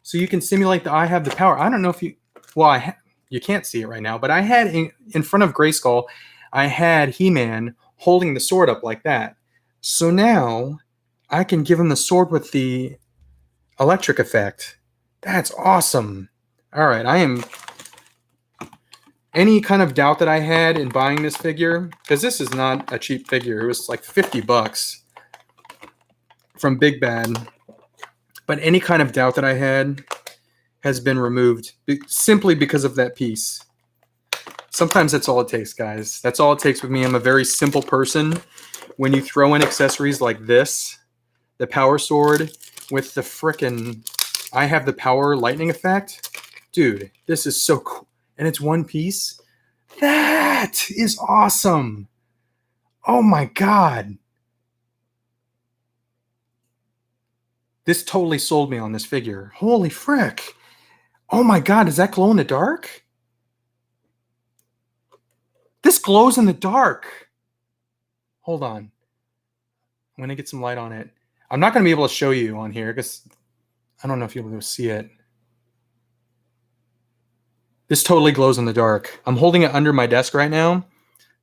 So you can simulate the I have the power. I don't know if you... Well, you can't see it right now, but I had in front of Grayskull, I had He-Man holding the sword up like that. So now I can give him the sword with the electric effect. That's awesome. All right, I am... Any kind of doubt that I had in buying this figure, because this is not a cheap figure. It was like $50 from Big Bad. But any kind of doubt that I had has been removed simply because of that piece. Sometimes that's all it takes, guys. That's all it takes with me. I'm a very simple person. When you throw in accessories like this, the power sword with the frickin' I have the power lightning effect. Dude, this is so cool. And it's one piece. That is awesome. Oh my God. This totally sold me on this figure. Holy frick. Oh my God, does that glow in the dark? This glows in the dark. Hold on. I'm going to get some light on it. I'm not going to be able to show you on here because I don't know if you'll be able to see it. This totally glows in the dark. I'm holding it under my desk right now.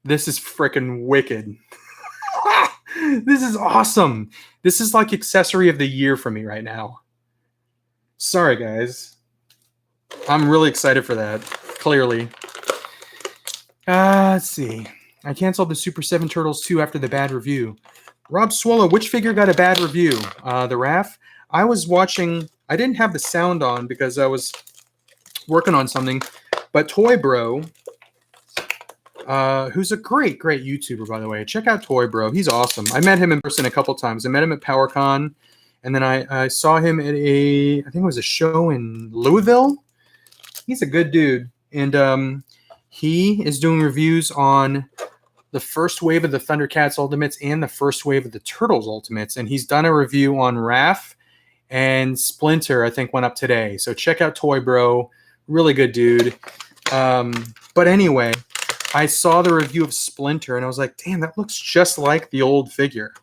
This is freaking wicked. This is awesome. This is like accessory of the year for me right now. Sorry, guys. I'm really excited for that, clearly. Let's see. I canceled the Super 7 Turtles 2 after the bad review. Rob Swallow, which figure got a bad review? The RAF? I was watching... I didn't have the sound on because I was working on something. But Toy Bro, who's a great YouTuber, by the way. Check out Toy Bro. He's awesome. I met him in person a couple times. I met him at PowerCon. And then I saw him at I think it was a show in Louisville. He's a good dude. And he is doing reviews on the first wave of the Thundercats Ultimates and the first wave of the Turtles Ultimates. And he's done a review on Raph and Splinter, I think, went up today. So check out Toy Bro. Really good dude. But anyway, I saw the review of Splinter and I was like, damn, that looks just like the old figure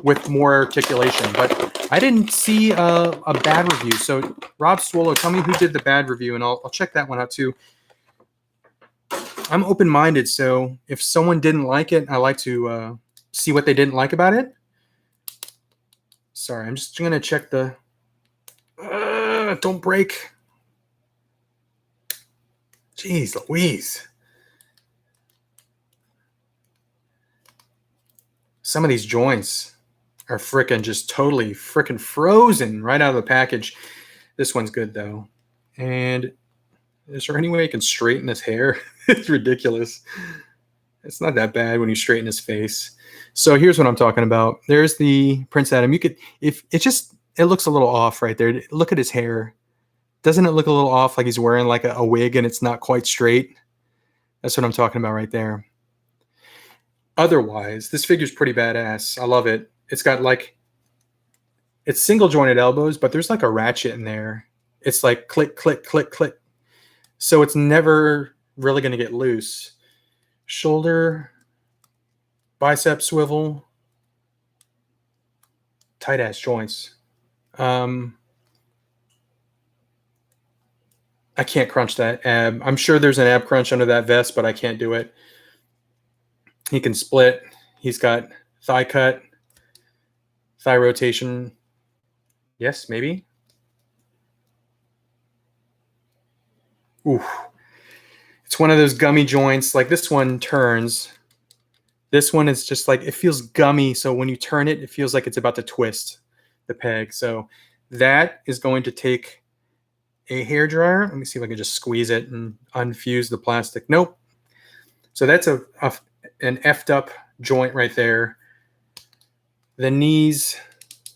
with more articulation. But I didn't see a bad review. So Rob Swallow, tell me who did the bad review and I'll check that one out too. I'm open-minded, so if someone didn't like it, I like to see what they didn't like about it. Sorry, I'm just going to check the... don't break. Jeez Louise. Some of these joints are frickin' just totally frickin' frozen right out of the package. This one's good, though. And is there any way I can straighten his hair? It's ridiculous. It's not that bad when you straighten his face. So here's what I'm talking about. There's the Prince Adam. You could, if it just, it looks a little off right there. Look at his hair. Doesn't it look a little off, like he's wearing like a wig and it's not quite straight? That's what I'm talking about right there. Otherwise, this figure's pretty badass. I love it. It's got like, it's single jointed elbows, but there's like a ratchet in there. It's like click, click, click, click. So it's never really going to get loose. Shoulder, bicep swivel, tight ass joints. I can't crunch that ab. I'm sure there's an ab crunch under that vest, but I can't do it. He can split. He's got thigh cut, thigh rotation. Yes, maybe. Ooh. It's one of those gummy joints. Like this one turns. This one is just like, it feels gummy. So when you turn it, it feels like it's about to twist the peg. So that is going to take a hairdryer. Let me see if I can just squeeze it and unfuse the plastic. Nope. So that's an effed up joint right there. The knees,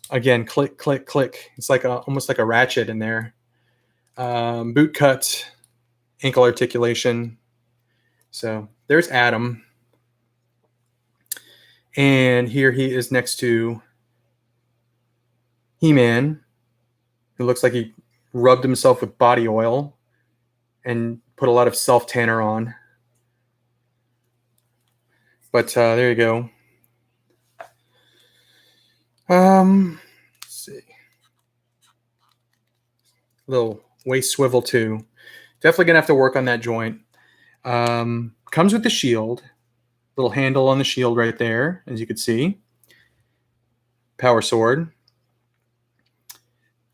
again, click, click, click. It's like almost like a ratchet in there. Boot cut, ankle articulation. So there's Adam. And here he is next to He-Man, who looks like he rubbed himself with body oil and put a lot of self-tanner on. But there you go. Let's see. Little waist swivel too. Definitely gonna have to work on that joint. Comes with the shield. Little handle on the shield right there, as you can see. Power sword.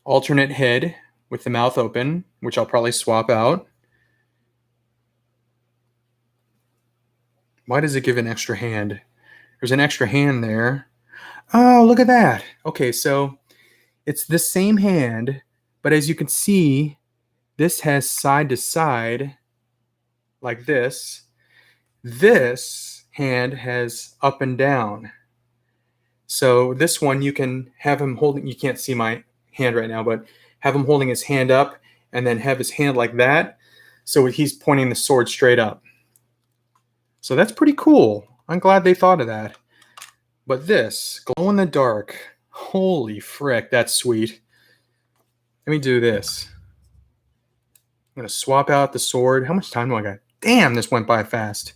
Alternate head with the mouth open, which I'll probably swap out. Why does it give an extra hand? There's an extra hand there. Oh, look at that. Okay, so it's the same hand, but as you can see, this has side to side like this. This hand has up and down. So this one, you can have him holding, you can't see my hand right now, but have him holding his hand up and then have his hand like that. So he's pointing the sword straight up. So that's pretty cool. I'm glad they thought of that. But this, glow in the dark, holy frick, that's sweet. Let me do this. I'm going to swap out the sword. How much time do I got? Damn, this went by fast.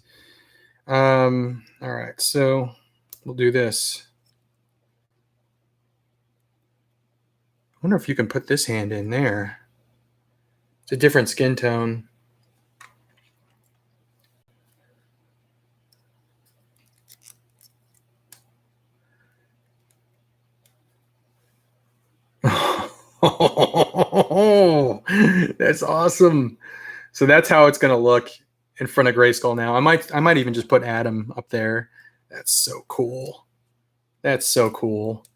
All right, so we'll do this. I wonder if you can put this hand in there. It's a different skin tone. Oh, that's awesome. So that's how it's going to look in front of Grayskull now. I might even just put Adam up there. That's so cool. That's so cool.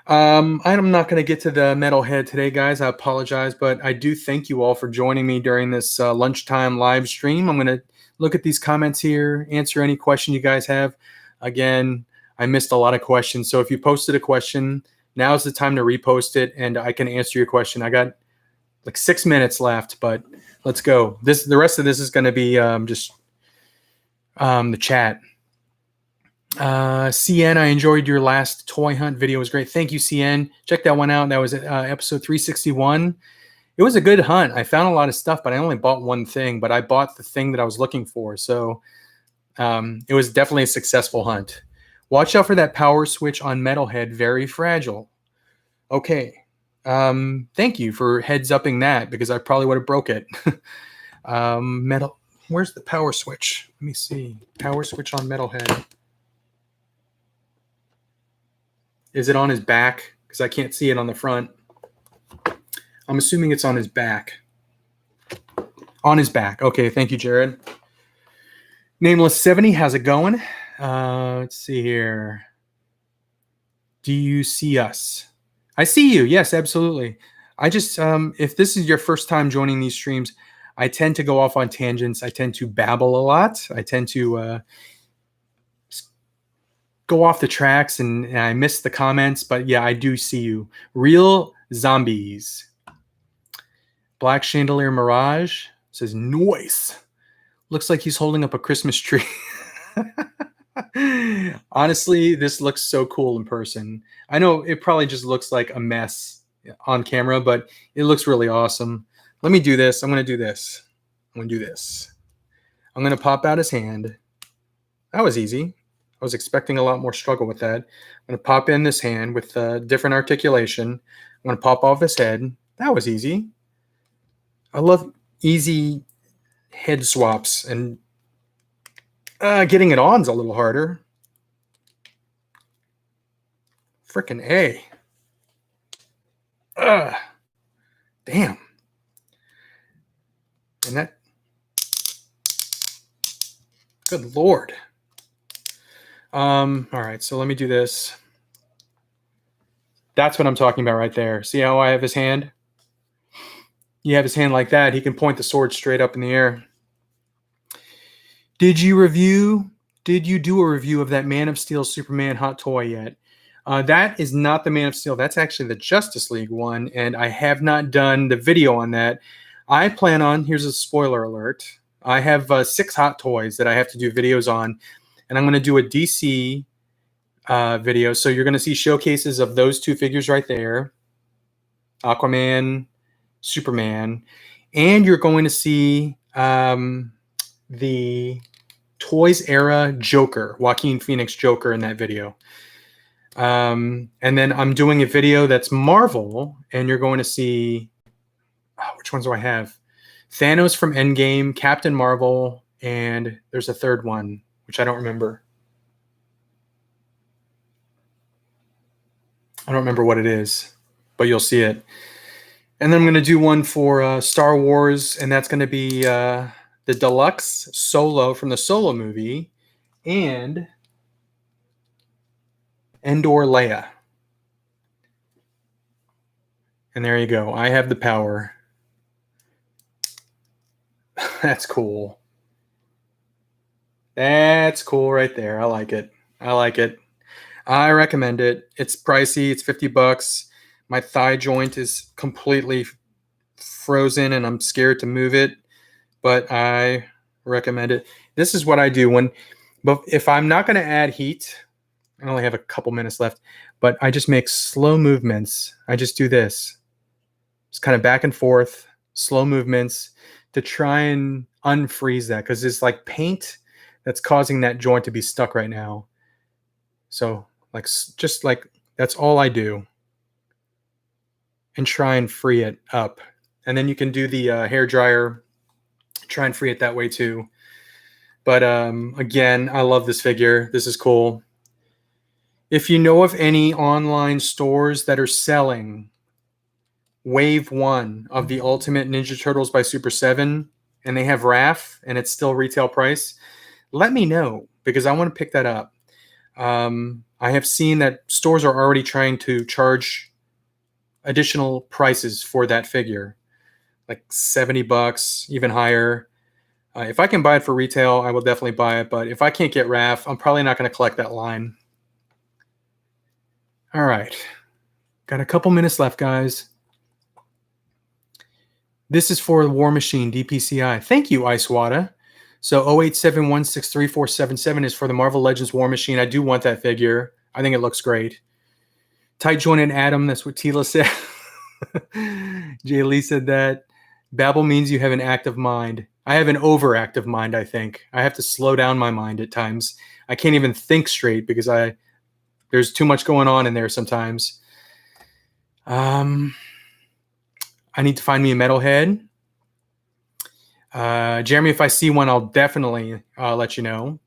I'm not going to get to the metalhead today, guys. I apologize, but I do thank you all for joining me during this lunchtime live stream. I'm going to look at these comments here, answer any question you guys have. Again, I missed a lot of questions, so if you posted a question, now's the time to repost it, and I can answer your question. I got like 6 minutes left, but let's go. The rest of this is going to be just the chat. CN, I enjoyed your last toy hunt video. It was great. Thank you, CN. Check that one out. That was episode 361. It was a good hunt. I found a lot of stuff, but I only bought one thing, but I bought the thing that I was looking for. So it was definitely a successful hunt. Watch out for that power switch on Metalhead. Very fragile. Okay. Thank you for heads upping that, because I probably would have broke it. Metal. Where's the power switch? Let me see. Power switch on Metalhead. Is it on his back? Because I can't see it on the front. I'm assuming it's on his back. On his back. Okay, thank you, Jared. Nameless70, how's it going? Let's see here. Do you see us? I see you. Yes, absolutely. I just, if this is your first time joining these streams, I tend to go off on tangents. I tend to babble a lot. I tend to go off the tracks, and I miss the comments. But yeah, I do see you. Real zombies. Black Chandelier Mirage says, noise. Looks like he's holding up a Christmas tree. Honestly, this looks so cool in person. I know it probably just looks like a mess on camera, but it looks really awesome. Let me do this. I'm going to do this. I'm going to do this. I'm going to pop out his hand. That was easy. I was expecting a lot more struggle with that. I'm going to pop in this hand with different articulation. I'm going to pop off his head. That was easy. I love easy head swaps, and getting it on's a little harder. Frickin' A. Damn. And that, good Lord. All right, so let me do this. That's what I'm talking about right there. See how I have his hand? You have his hand like that, he can point the sword straight up in the air. Did you do a review of that Man of Steel Superman hot toy yet? That is not the Man of Steel. That's actually the Justice League one, and I have not done the video on that. I plan on, here's a spoiler alert, I have 6 hot toys that I have to do videos on, and I'm going to do a DC video. So you're going to see showcases of those 2 figures right there, Aquaman, Superman, and you're going to see the Toys Era Joker, Joaquin Phoenix Joker in that video. And then I'm doing a video that's Marvel, and you're going to see, which ones do I have? Thanos from Endgame, Captain Marvel, and there's a third one, which I don't remember. I don't remember what it is, but you'll see it. And then I'm going to do one for Star Wars, and that's going to be the deluxe Solo from the Solo movie, and Endor Leia. And there you go. I have the power. That's cool. That's cool right there. I like it. I like it. I recommend it. It's pricey. It's $50. My thigh joint is completely frozen, and I'm scared to move it, but I recommend it. This is what I do but if I'm not going to add heat, I only have a couple minutes left, but I just make slow movements. I just do this. Just kind of back and forth, slow movements to try and unfreeze that, because it's like paint that's causing that joint to be stuck right now. So just like that's all I do, and try and free it up. And then you can do the hair dryer, try and free it that way too. But again, I love this figure. This is cool. If you know of any online stores that are selling Wave 1 of the Ultimate Ninja Turtles by Super 7, and they have RAF and it's still retail price, let me know, because I want to pick that up. I have seen that stores are already trying to charge additional prices for that figure, like $70, even higher. If I can buy it for retail, I will definitely buy it. But if I can't get RAF, I'm probably not going to collect that line. All right. Got a couple minutes left, guys. This is for the War Machine DPCI. Thank you, Icewada. So 0871634477 is for the Marvel Legends War Machine. I do want that figure. I think it looks great. Tight jointed Adam, that's what Tila said. Jay Lee said that. Babble means you have an active mind. I have an overactive mind, I think. I have to slow down my mind at times. I can't even think straight because there's too much going on in there sometimes. I need to find me a metalhead. Jeremy, if I see one, I'll definitely let you know.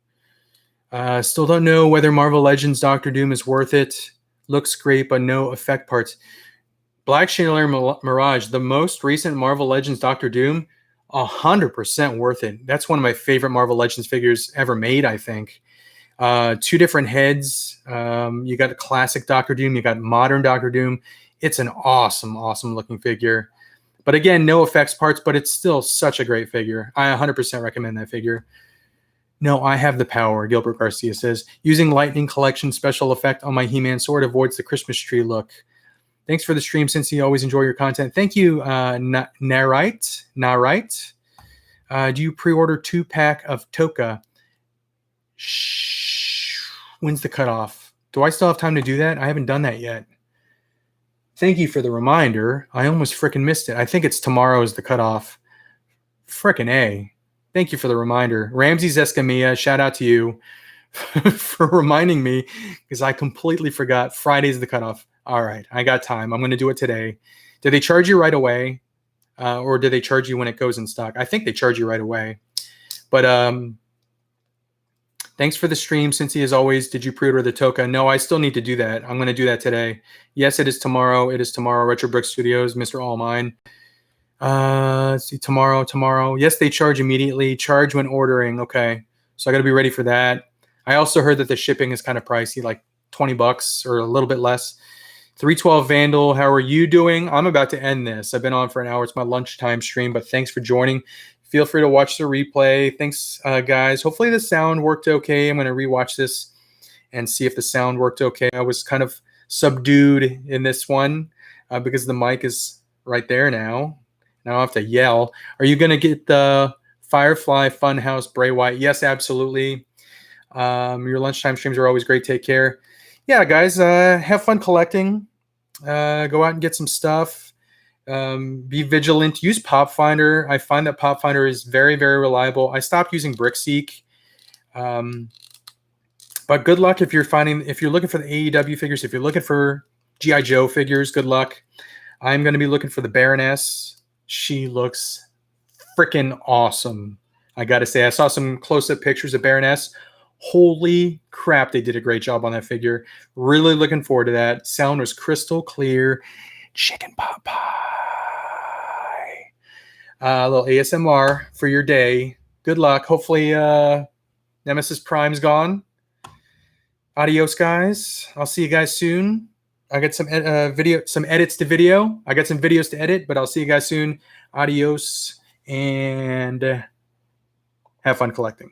Still don't know whether Marvel Legends Doctor Doom is worth it. Looks great, but no effect parts. Black Chandelier Mirage, the most recent Marvel Legends Doctor Doom, 100% worth it. That's one of my favorite Marvel Legends figures ever made, I think. 2 different heads. You got the classic Doctor Doom. You got modern Doctor Doom. It's an awesome, awesome looking figure. But again, no effects parts, but it's still such a great figure. I 100% recommend that figure. No, I have the power, Gilbert Garcia says. Using Lightning Collection special effect on my He-Man sword avoids the Christmas tree look. Thanks for the stream, since you always enjoy your content. Thank you, Narite. Do you pre-order 2-pack of Toka? When's the cutoff? Do I still have time to do that? I haven't done that yet. Thank you for the reminder. I almost freaking missed it. I think it's tomorrow is the cutoff. Frickin' A. Thank you for the reminder. Ramses Escamilla, shout out to you for reminding me, because I completely forgot Friday's the cutoff. All right, I got time. I'm going to do it today. Do they charge you right away? Or do they charge you when it goes in stock? I think they charge you right away. But thanks for the stream, Cincy, as always. Did you pre-order the Toka? No, I still need to do that. I'm going to do that today. Yes, it is tomorrow. It is tomorrow. Retro Brick Studios, Mr. All Mine. Let's see, tomorrow. Yes, they charge immediately. Charge when ordering. Okay, so I got to be ready for that. I also heard that the shipping is kind of pricey, like $20 or a little bit less. 312 Vandal, how are you doing? I'm about to end this. I've been on for an hour. It's my lunchtime stream, but thanks for joining. Feel free to watch the replay. Thanks, guys. Hopefully the sound worked okay. I'm going to rewatch this and see if the sound worked okay. I was kind of subdued in this one because the mic is right there now. Now I have to yell. Are you going to get the Firefly Funhouse Bray Wyatt? Yes, absolutely. Your lunchtime streams are always great. Take care. Yeah, guys, have fun collecting. Go out and get some stuff. Be vigilant. Use Pop Finder. I find that Pop Finder is very, very reliable. I stopped using BrickSeek. But good luck if you're looking for the AEW figures. If you're looking for G.I. Joe figures, good luck. I'm going to be looking for the Baroness. She looks freaking awesome. I got to say, I saw some close-up pictures of Baroness. Holy crap, they did a great job on that figure. Really looking forward to that. Sound was crystal clear. Chicken pot pie. A little ASMR for your day. Good luck. Hopefully Nemesis Prime's gone. Adios, guys. I'll see you guys soon. I got some edits to video. I got some videos to edit, but I'll see you guys soon. Adios, and have fun collecting.